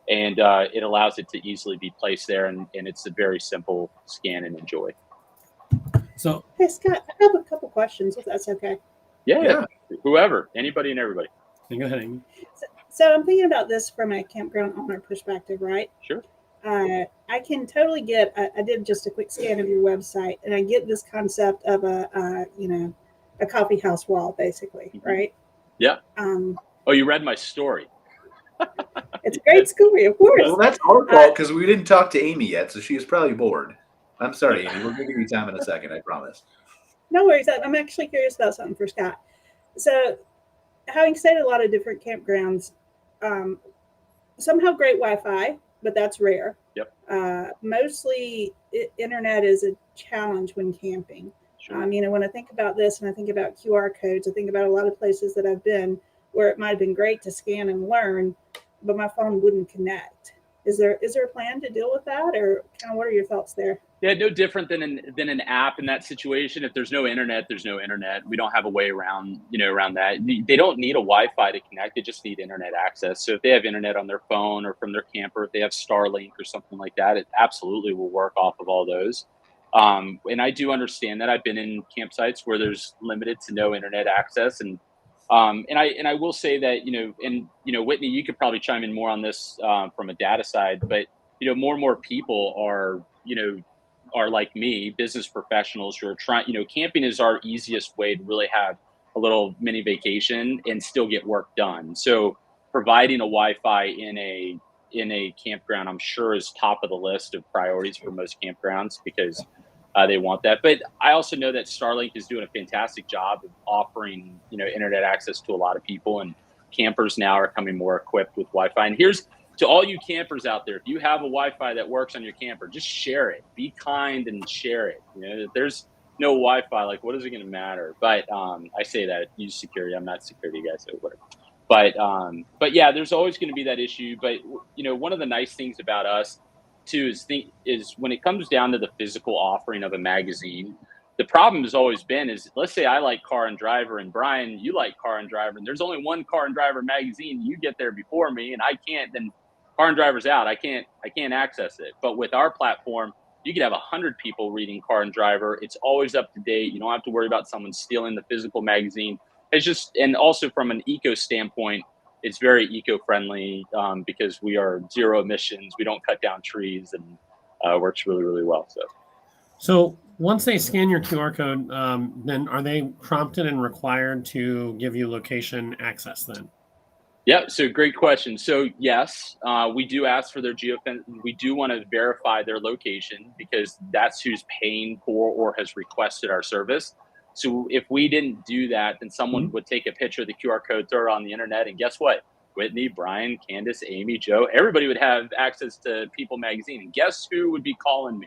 And it allows it to easily be placed there, and it's a very simple scan and enjoy. So, hey Scott, I have a couple questions, if that's okay. Yeah. Whoever, anybody and everybody. Go ahead, Amy. So I'm thinking about this from a campground owner perspective, right? Sure. I can totally get. I did just a quick scan of your website, and I get this concept of a coffee house wall, basically, right? Yeah. Oh, you read my story. It's a great story, of course. Well, that's our fault, because we didn't talk to Amy yet, so she is probably bored. I'm sorry, Amy. We'll give you time in a second, I promise. No worries. I'm actually curious about something for Scott. So, having stayed at a lot of different campgrounds, some have great Wi-Fi, but that's rare. Yep. Mostly, internet is a challenge when camping. Sure. When I think about this and I think about QR codes, I think about a lot of places that I've been where it might have been great to scan and learn, but my phone wouldn't connect. Is there a plan to deal with that, or kind of what are your thoughts there? Yeah, no different than an app in that situation. If there's no internet, there's no internet. We don't have a way around that. They don't need a Wi-Fi to connect. They just need internet access. So if they have internet on their phone or from their camper, if they have Starlink or something like that, it absolutely will work off of all those. And I do understand that. I've been in campsites where there's limited to no internet access, and I will say that Whitney, you could probably chime in more on this from a data side, but more and more people are like me, business professionals who are trying. Camping is our easiest way to really have a little mini vacation and still get work done. So providing a Wi-Fi in a campground, I'm sure, is top of the list of priorities for most campgrounds because they want that. But I also know that Starlink is doing a fantastic job of offering, internet access to a lot of people, and campers now are coming more equipped with Wi-Fi. And here's to all you campers out there: if you have a Wi-Fi that works on your camper, just share it. Be kind and share it. If there's no Wi-Fi, like, what is it going to matter? But I say that use security. I'm not a security guy, so whatever. But yeah, there's always going to be that issue. But one of the nice things about us too is when it comes down to the physical offering of a magazine, the problem has always been is, let's say I like Car and Driver and Brian, you like Car and Driver, and there's only one Car and Driver magazine. You get there before me and I can't, then Car and Driver's out. I can't access it. But with our platform, you could have 100 people reading Car and Driver. It's always up to date. You don't have to worry about someone stealing the physical magazine. It's just, and also from an eco standpoint, it's very eco-friendly because we are zero emissions. We don't cut down trees, and works really, really well. So once they scan your QR code, then are they prompted and required to give you location access then? Yeah, so great question. So yes, we do ask for their geofence. We do want to verify their location because that's who's paying for or has requested our service. So if we didn't do that, then someone would take a picture of the QR code, throw it on the internet, and guess what? Whitney, Brian, Candice, Amy, Joe, everybody would have access to People Magazine. And guess who would be calling me?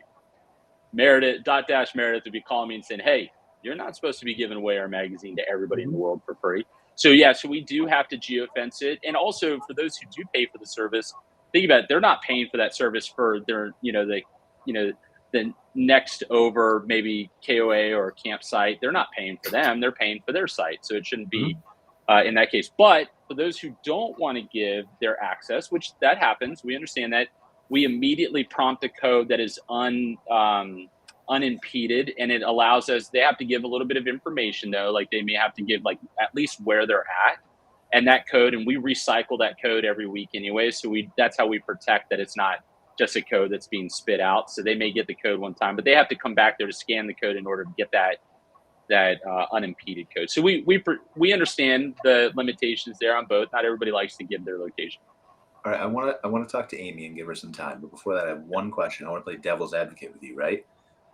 Meredith would be calling me and saying, hey, you're not supposed to be giving away our magazine to everybody in the world for free. So yeah, so we do have to geofence it. And also for those who do pay for the service, think about it, they're not paying for that service for their, the next over maybe KOA or campsite. They're not paying for them, they're paying for their site. So it shouldn't be in that case. But for those who don't want to give their access, which that happens, we understand that, we immediately prompt a code that is unimpeded, and it allows us, they have to give a little bit of information though, like they may have to give like at least where they're at and that code, and we recycle that code every week anyway. So that's how we protect that it's not just a code that's being spit out. So they may get the code one time, but they have to come back there to scan the code in order to get that unimpeded code. So we understand the limitations there on both. Not everybody likes to give their location. All right, I want to talk to Amy and give her some time. But before that, I have one question. I want to play devil's advocate with you, right?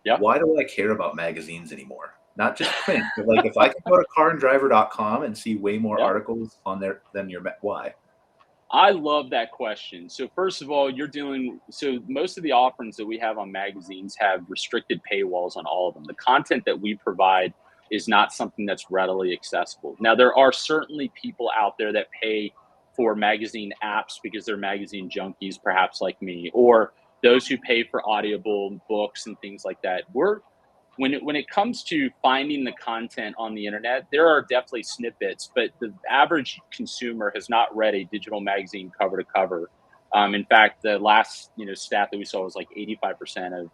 Yeah. Why do I care about magazines anymore? Not just print, but like if I can go to caranddriver.com and see way more articles on there than why? I love that question. So first of all, so most of the offerings that we have on magazines have restricted paywalls on all of them. The content that we provide is not something that's readily accessible. Now, there are certainly people out there that pay for magazine apps because they're magazine junkies, perhaps like me, or those who pay for audible books and things like that. When it comes to finding the content on the internet, there are definitely snippets, but the average consumer has not read a digital magazine cover to cover. In fact, the last stat that we saw was like 85%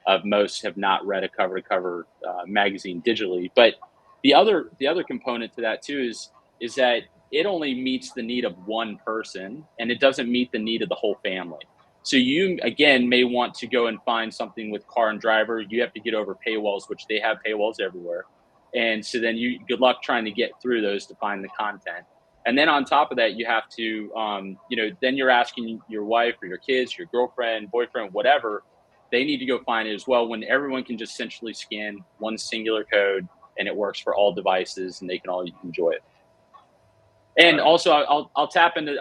of most have not read a cover to cover magazine digitally. But the other component to that too is that it only meets the need of one person, and it doesn't meet the need of the whole family. So you, again, may want to go and find something with Car and Driver. You have to get over paywalls, which they have paywalls everywhere. And so then good luck trying to get through those to find the content. And then on top of that, you have to, then you're asking your wife or your kids, your girlfriend, boyfriend, whatever, they need to go find it as well, when everyone can just centrally scan one singular code and it works for all devices and they can all enjoy it. And also, I'll tap into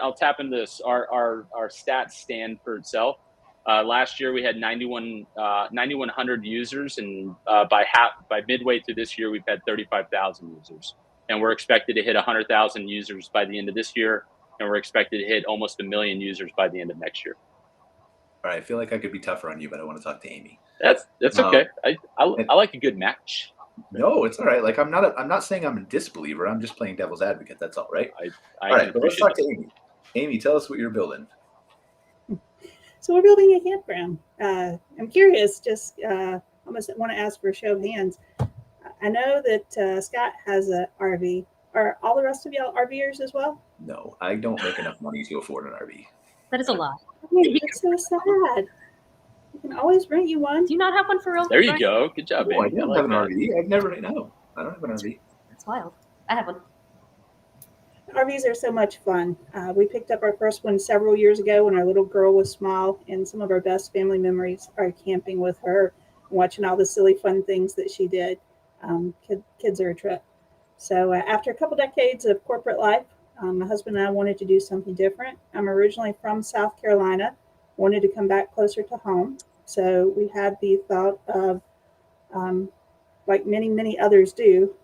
this. Our stats stand for itself. Last year we had 9,100 users, and by midway through this year we've had 35,000 users, and we're expected to hit 100,000 users by the end of this year. and we're expected to hit almost 1 million users by the end of next year. All right, I feel like I could be tougher on you, but I want to talk to Amy. That's okay. I like a good match. No, it's all right. Like I'm not saying I'm a disbeliever. I'm just playing devil's advocate. That's all, right? I all right, but let's talk that. to Amy. Amy, tell us what you're building. So we're building a campground. I'm curious, just almost want to ask for a show of hands. I know that Scott has an RV. Are all the rest of y'all RVers as well? No, I don't make enough money to afford an RV. That is a lie. It's so sad. We can always rent you one. Do you not have one for real? There you go. Good job, No, Amy. I don't have an RV. I don't have an RV. That's wild. I have one. RVs are so much fun. We picked up our first one several years ago when our little girl was small, and some of our best family memories are camping with her, watching all the silly fun things that she did. Kids are a trip. So after a couple decades of corporate life, my husband and I wanted to do something different. I'm originally from South Carolina, wanted to come back closer to home. So we had the thought of, like many others do,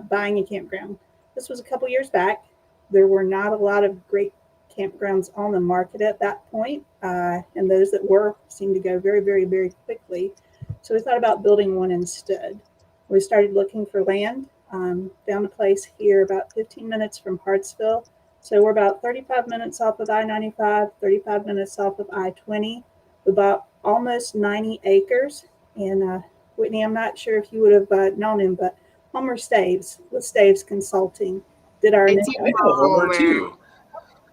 buying a campground. This was a couple years back. There were not a lot of great campgrounds on the market at that point, and those that were seemed to go very quickly. So we thought about building one instead. We started looking for land, found a place here about 15 minutes from Hartsville. So we're about 35 minutes off of I-95, 35 minutes off of I-20. We bought almost 90 acres. And Whitney, I'm not sure if you would have known him, but Homer Staves with Staves Consulting did our initial. I know Homer too.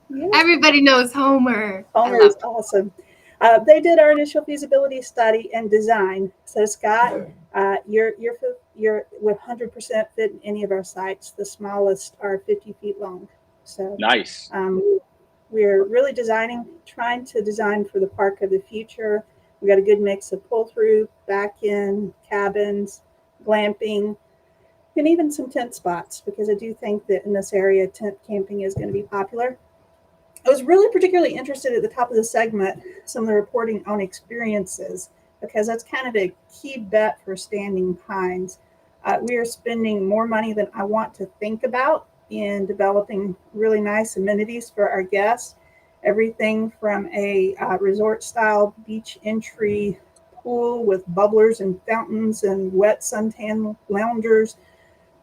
Yeah. Everybody knows Homer. Homer is awesome. They did our initial feasibility study and design. So Scott, you're 100% fit in any of our sites. The smallest are 50 feet long. So nice. We're really trying to design for the park of the future. We got a good mix of pull through, back in cabins, glamping, and even some tent spots, because I do think that in this area, tent camping is going to be popular. I was really particularly interested at the top of the segment, some of the reporting on experiences, because that's kind of a key bet for Standing Pines. We are spending more money than I want to think about in developing really nice amenities for our guests. Everything from a resort-style beach entry pool with bubblers and fountains and wet suntan loungers,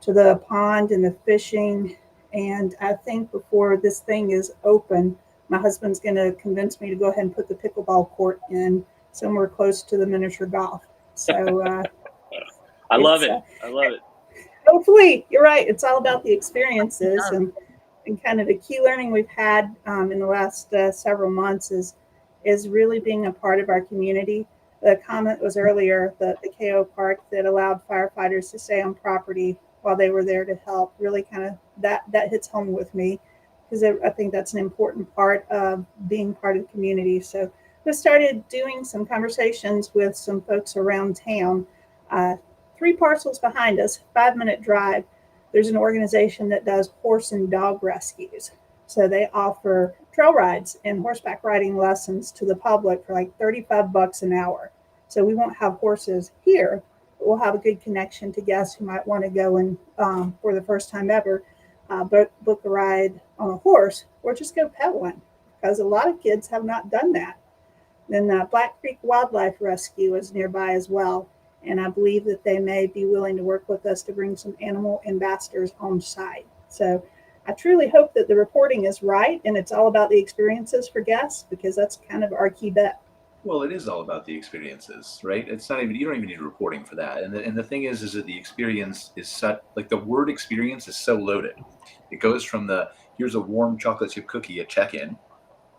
to the pond and the fishing. And I think before this thing is open, my husband's going to convince me to go ahead and put the pickleball court in somewhere close to the miniature golf. So I love it. Hopefully, you're right. It's all about the experiences and kind of the key learning we've had in the last several months is really being a part of our community. The comment was earlier that the KO Park that allowed firefighters to stay on property while they were there to help really kind of that hits home with me, because I think that's an important part of being part of the community. So we started doing some conversations with some folks around town. 3 parcels behind us, 5-minute drive, there's an organization that does horse and dog rescues. So they offer trail rides and horseback riding lessons to the public for like $35 an hour. So we won't have horses here, but we'll have a good connection to guests who might want to go and for the first time ever, book a ride on a horse or just go pet one, because a lot of kids have not done that. Then Black Creek Wildlife Rescue is nearby as well. And I believe that they may be willing to work with us to bring some animal ambassadors on site. So I truly hope that the reporting is right and it's all about the experiences for guests, because that's kind of our key bet. Well, it is all about the experiences, right? It's not even, you don't even need reporting for that. And the thing is that the experience is such, like the word experience is so loaded. It goes from here's a warm chocolate chip cookie at check-in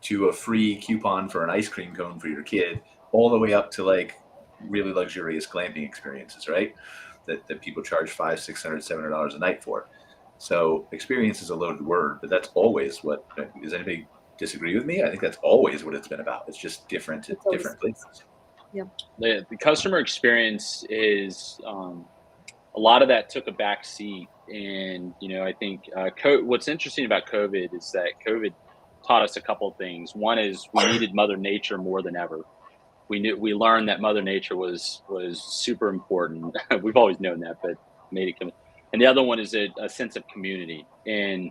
to a free coupon for an ice cream cone for your kid, all the way up to like really luxurious glamping experiences, right? That people charge $500, $600, $700 a night for. So experience is a loaded word, but that's always what, does anybody disagree with me? I think that's always what it's been about. It's just different at different places. Yeah. The customer experience is, a lot of that took a back seat. And, I think what's interesting about COVID is that COVID taught us a couple of things. One is we needed Mother Nature more than ever. We learned that Mother Nature was super important. We've always known that, but made it come. And the other one is a sense of community. And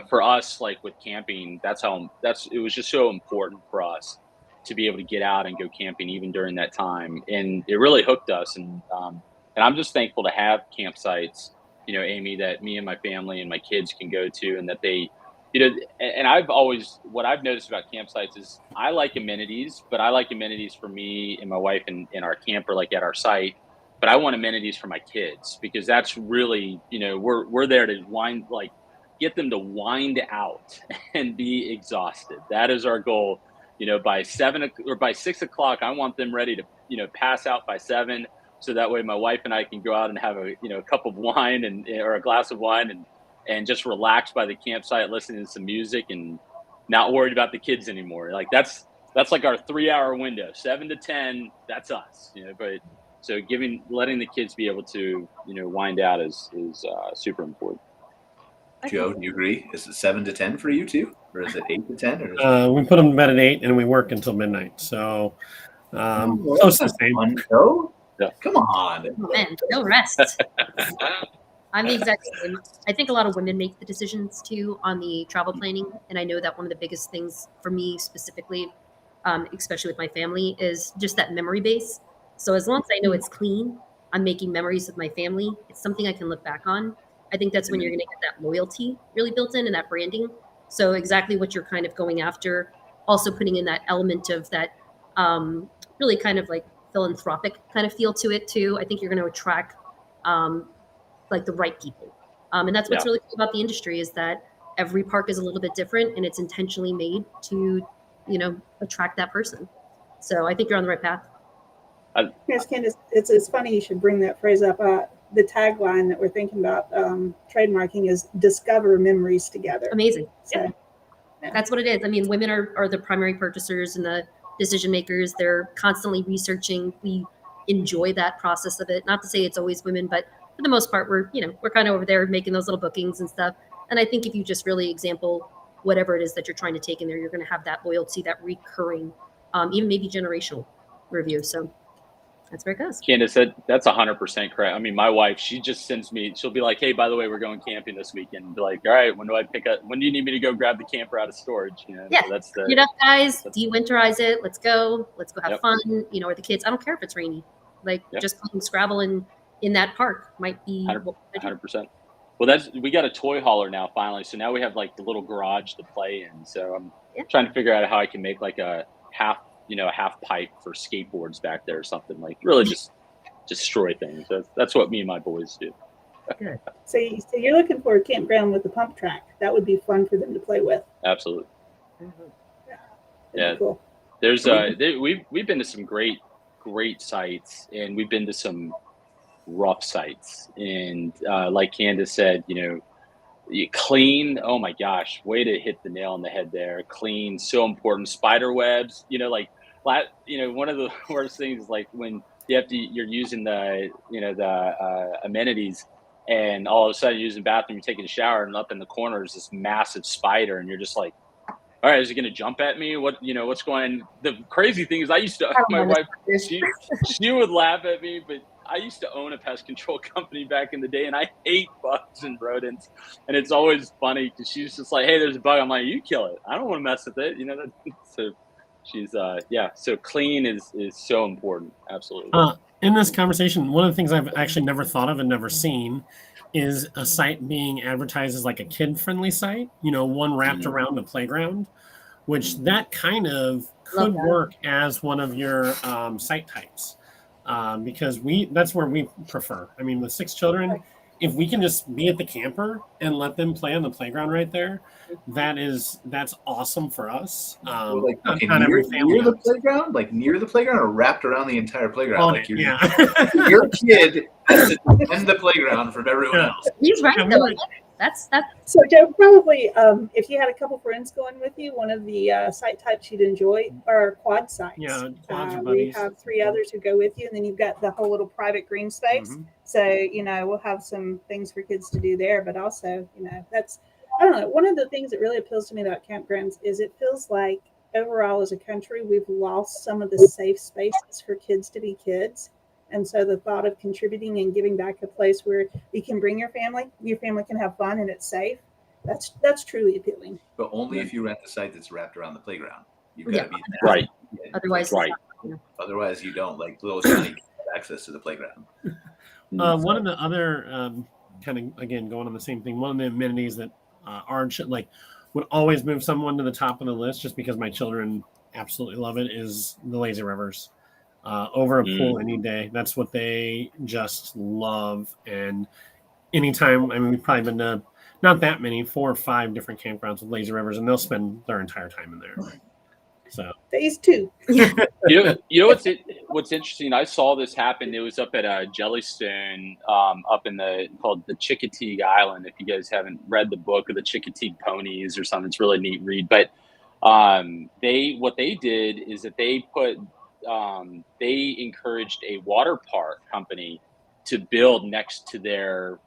for us, like with camping, it was just so important for us to be able to get out and go camping even during that time. And it really hooked us. And I'm just thankful to have campsites, Amy, that me and my family and my kids can go to, and that they, and what I've noticed about campsites is I like amenities, but I like amenities for me and my wife and our camper, like at our site. But I want amenities for my kids, because that's really, we're there to get them to wind out and be exhausted. That is our goal. By 7 or by 6 o'clock, I want them ready to, pass out by 7. So that way my wife and I can go out and have a cup of wine or a glass of wine and just relax by the campsite, listening to some music and not worried about the kids anymore. Like that's like our 3-hour window, 7 to 10. That's us, but so letting the kids be able to, wind out is super important. Joe, do you agree? Is it 7 to 10 for you too? Or is it 8 to 10? Or We put them to bed at 8 and we work until midnight. So close to the same. Yeah. Come on. Oh, man, no rest. I'm the exact same. I think a lot of women make the decisions too on the travel planning. And I know that one of the biggest things for me specifically, especially with my family, is just that memory base. So as long as I know it's clean, I'm making memories with my family. It's something I can look back on. I think that's when you're going to get that loyalty really built in and that branding. So exactly what you're kind of going after, also putting in that element of that really kind of like philanthropic kind of feel to it too. I think you're going to attract like the right people. And that's what's really cool about the industry, is that every park is a little bit different and it's intentionally made to, attract that person. So I think you're on the right path. Yes, Candice, it's funny you should bring that phrase up. The tagline that we're thinking about trademarking is "Discover Memories Together." Amazing. So, yeah. That's what it is. I mean, women are the primary purchasers and the decision makers. They're constantly researching. We enjoy that process of it. Not to say it's always women, but for the most part, we're kind of over there making those little bookings and stuff. And I think if you just really example whatever it is that you're trying to take in there, you're going to have that loyalty, that recurring, even maybe generational review. So that's where it goes. Candice, that's 100% correct. I mean, my wife, she just sends me, she'll be like, hey, by the way, we're going camping this weekend. And be like, all right, when do you need me to go grab the camper out of storage? Yeah. So that's get up, guys, de-winterize it. Let's go have fun, or the kids. I don't care if it's rainy. Just playing Scrabble in that park might be 100%. Well, we got a toy hauler now finally. So now we have like the little garage to play in. So I'm trying to figure out how I can make like a half pipe for skateboards back there or something, like really just destroy things. That's what me and my boys do. Good. So you're looking for a campground with a pump track. That would be fun for them to play with. Absolutely. Mm-hmm. Yeah. Cool. There's we've been to some great sites, and we've been to some rough sites, and like Candice said, clean. Oh my gosh, way to hit the nail on the head there. Clean, so important. Spider webs, one of the worst things is like when you're using the amenities, and all of a sudden you're using the bathroom, you're taking a shower, and up in the corner is this massive spider, and you're just like, all right, is it going to jump at me? What's going on? The crazy thing is my wife, she would laugh at me, but I used to own a pest control company back in the day, and I hate bugs and rodents. And it's always funny because she's just like, hey, there's a bug. I'm like, you kill it. I don't want to mess with it. So she's, so clean is so important. Absolutely. In this conversation, one of the things I've actually never thought of and never seen is a site being advertised as like a kid-friendly site, one wrapped around a playground, which that kind of could work as one of your site types. Because that's where we prefer. I mean, with 6 children, if we can just be at the camper and let them play on the playground right there, that's awesome for us. Near the playground, like near the playground, or wrapped around the entire playground. Your kid has to defend the playground from everyone else. He's right though. That's so Joe, probably if you had a couple friends going with you, one of the site types you'd enjoy are quad sites. Yeah, quads are we have 3 others who go with you, and then you've got the whole little private green space. Mm-hmm. So we'll have some things for kids to do there, but also that's, I don't know, one of the things that really appeals to me about campgrounds is it feels like overall as a country we've lost some of the safe spaces for kids to be kids. And so the thought of contributing and giving back a place where you can bring your family can have fun and it's safe, that's truly appealing. But only if you rent the site that's wrapped around the playground. You've got to be there. Right. Otherwise, Right. Otherwise, you don't. Like little Johnny can't have access to the playground. One of the other kind of, again, going on the same thing, one of the amenities that would always move someone to the top of the list just because my children absolutely love it is the lazy rivers. Over a pool any day. That's what they just love. And anytime, I mean, we've probably been to not that many, 4 or 5 different campgrounds with lazy rivers, and they'll spend their entire time in there. So phase 2. You know what's interesting? I saw this happen. It was up at Jellystone, up in called the Chickateague Island. If you guys haven't read the book of the Chickateague Ponies or something, it's a really neat read. But what they did is that they encouraged a water park company to build next to their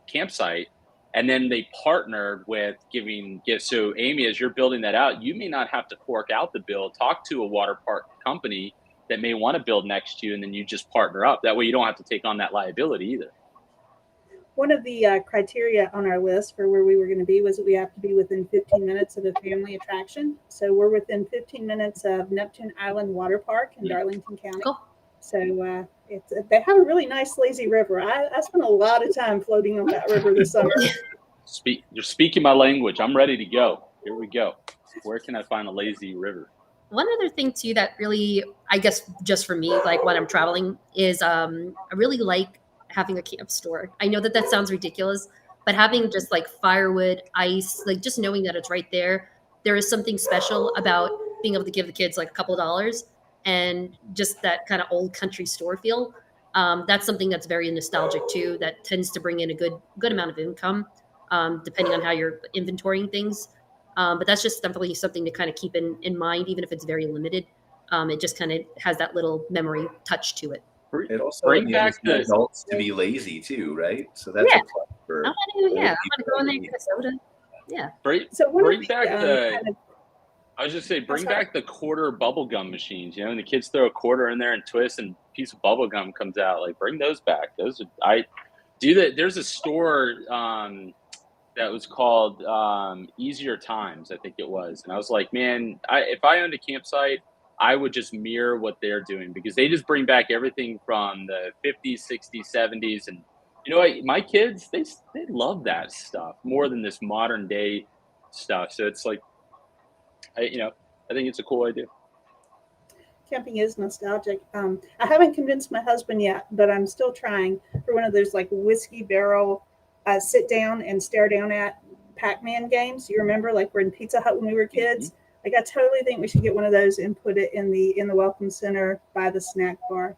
campsite. And then they partnered with giving gifts. So Amy, as you're building that out, you may not have to fork out the bill. Talk to a water park company that may want to build next to you, and then you just partner up. That way you don't have to take on that liability either. One of the criteria on our list for where we were going to be was that we have to be within 15 minutes of a family attraction. So we're within 15 minutes of Neptune Island Water Park in Darlington County. Cool. So they have a really nice lazy river. I spent a lot of time floating on that river this summer. You're speaking my language. I'm ready to go. Here we go. Where can I find a lazy river? One other thing too that really, I guess, just for me, like when I'm traveling, is I really like having a camp store. I know that sounds ridiculous, but having just like firewood, ice, like just knowing that it's right there, there is something special about being able to give the kids like a couple of dollars and just that kind of old country store feel. That's something that's very nostalgic too, that tends to bring in a good amount of income, depending on how you're inventorying things. But that's just definitely something to kind of keep in mind, even if it's very limited. It just kind of has that little memory touch to it. It also bring back the adults to be lazy too, right? So that's Yeah. a plus for I want to go in there and get a soda. Yeah. Bring back I was just say, bring back the quarter bubble gum machines, and the kids throw a quarter in there and twist and a piece of bubble gum comes out. Like, bring those back. I do that. There's a store that was called Easier Times, I think it was. And I was like, man, if I owned a campsite, I would just mirror what they're doing, because they just bring back everything from the 50s, 60s, 70s. And you know what? My kids, they love that stuff more than this modern day stuff. So it's like, I think it's a cool idea. Camping is nostalgic. I haven't convinced my husband yet, but I'm still trying for one of those like whiskey barrel sit down and stare down at Pac-Man games. You remember, like we're in Pizza Hut when we were kids? Mm-hmm. Like, I totally think we should get one of those and put it in the Welcome Center by the snack bar.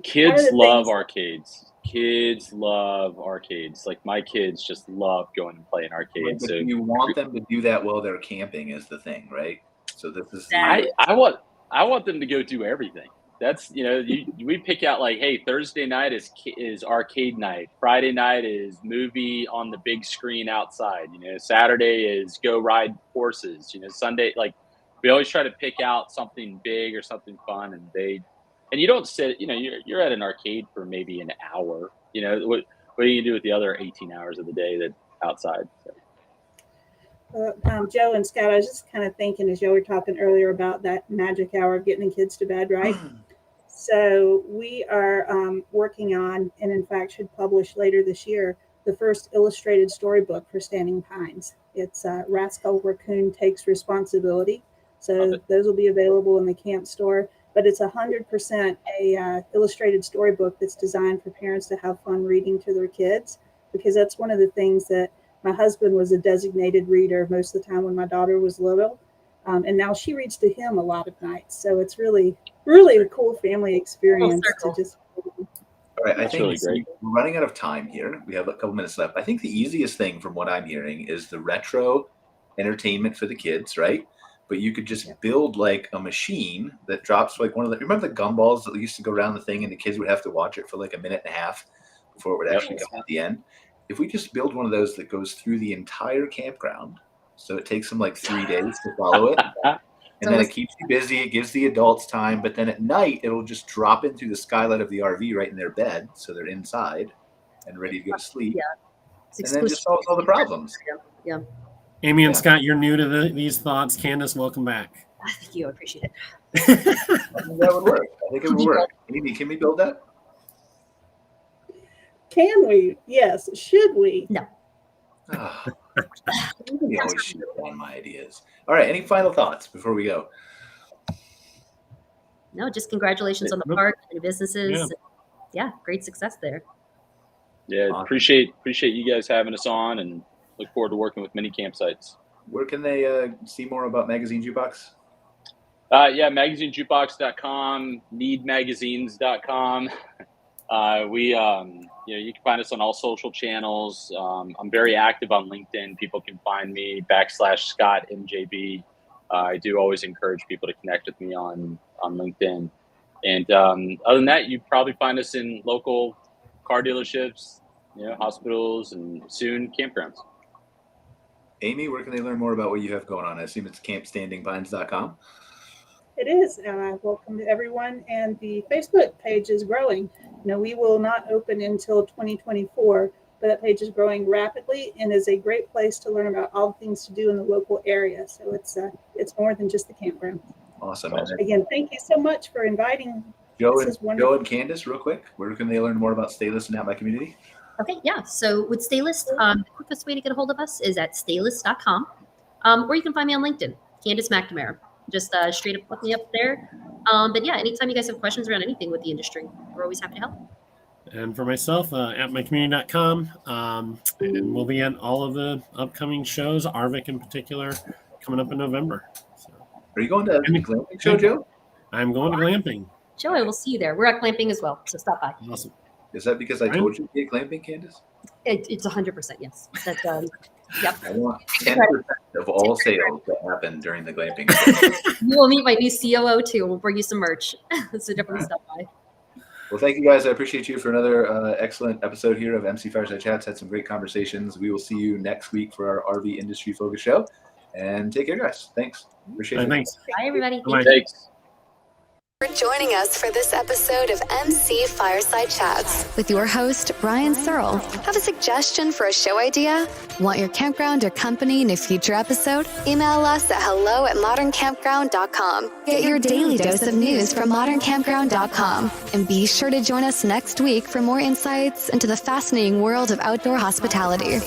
Kids love arcades. Kids love arcades. Like, my kids just love going and playing arcades. But you want them to do that while they're camping is the thing, right? So this is I want them to go do everything. That's we pick out like, hey, Thursday night is arcade night. Friday night is movie on the big screen outside. Saturday is go ride horses. Sunday, like, we always try to pick out something big or something fun, and you don't sit. You're at an arcade for maybe an hour. What do you do with the other 18 hours of the day that outside? So. Joe and Scott, I was just kind of thinking as you were talking earlier about that magic hour of getting the kids to bed, right? So we are working on, and in fact should publish later this year, the first illustrated storybook for Standing Pines. It's Rascal Raccoon Takes Responsibility. So those will be available in the camp store, but it's 100% a illustrated storybook that's designed for parents to have fun reading to their kids, because that's one of the things that my husband was a designated reader most of the time when my daughter was little. And now she reads to him a lot of nights. So it's really, really a cool family experience to just. All right, I think we're running out of time here. We have a couple minutes left. I think the easiest thing from what I'm hearing is the retro entertainment for the kids, right? But you could just build like a machine that drops like one of the, remember the gumballs that used to go around the thing and the kids would have to watch it for like a minute and a half before it would actually come at the end? If we just build one of those that goes through the entire campground, so it takes them like 3 days to follow it, and then it keeps you busy, it gives the adults time, but then at night it'll just drop in through the skylight of the RV right in their bed, so they're inside and ready to go to sleep. and then just solves all the problems. Yeah. Amy and Scott, you're new to these thoughts. Candice, welcome back. Thank you. I appreciate it. I think that would work. I think it would work. Amy, can we build that? Can we? Yes. Should we? No. Oh, you always shoot down my ideas. All right. Any final thoughts before we go? No, just congratulations on the park and businesses. Yeah, great success there. Yeah, Awesome. appreciate you guys having us on, and look forward to working with many campsites. Where can they see more about Magazine Jukebox? Yeah, magazinejukebox.com, needmagazines.com. You can find us on all social channels. I'm very active on LinkedIn. People can find me /ScottMJB. I do always encourage people to connect with me on LinkedIn. And other than that, you probably find us in local car dealerships, hospitals, and soon campgrounds. Amy, where can they learn more about what you have going on? I assume it's campstandingpines.com. It is, and I welcome everyone. And the Facebook page is growing. We will not open until 2024, but that page is growing rapidly and is a great place to learn about all the things to do in the local area. So it's more than just the campground. Awesome. Again, thank you so much for inviting. Joe and Candice, real quick, where can they learn more about Staylist and At My Community? Okay, yeah. So with Staylist, the quickest way to get a hold of us is at staylist.com, or you can find me on LinkedIn, Candice McNamara. Just straight up look me up there. But yeah, anytime you guys have questions around anything with the industry, we're always happy to help. And for myself, atmycommunity.com, and we'll be at all of the upcoming shows, Arvik in particular, coming up in November. So, are you going to the glamping show, Joe? I'm going to glamping. Joe, I will see you there. We're at glamping as well, so stop by. Awesome. Is that because I told you to be at glamping, Candice? It's 100%, yes. That, yep. I want 10% of all sales that happen during the glamping. You will meet my new COO too. We'll bring you some merch. So definitely stop by. Well, thank you guys. I appreciate you for another excellent episode here of MC Fireside Chats. Had some great conversations. We will see you next week for our RV industry focus show. And take care, guys. Thanks. Appreciate it. Thanks. Bye, everybody. Thanks. For joining us for this episode of MC Fireside Chats with your host, Brian Searl. Have a suggestion for a show idea? Want your campground or company in a future episode? Email us at hello@moderncampground.com. Get your daily dose of news from moderncampground.com. And be sure to join us next week for more insights into the fascinating world of outdoor hospitality.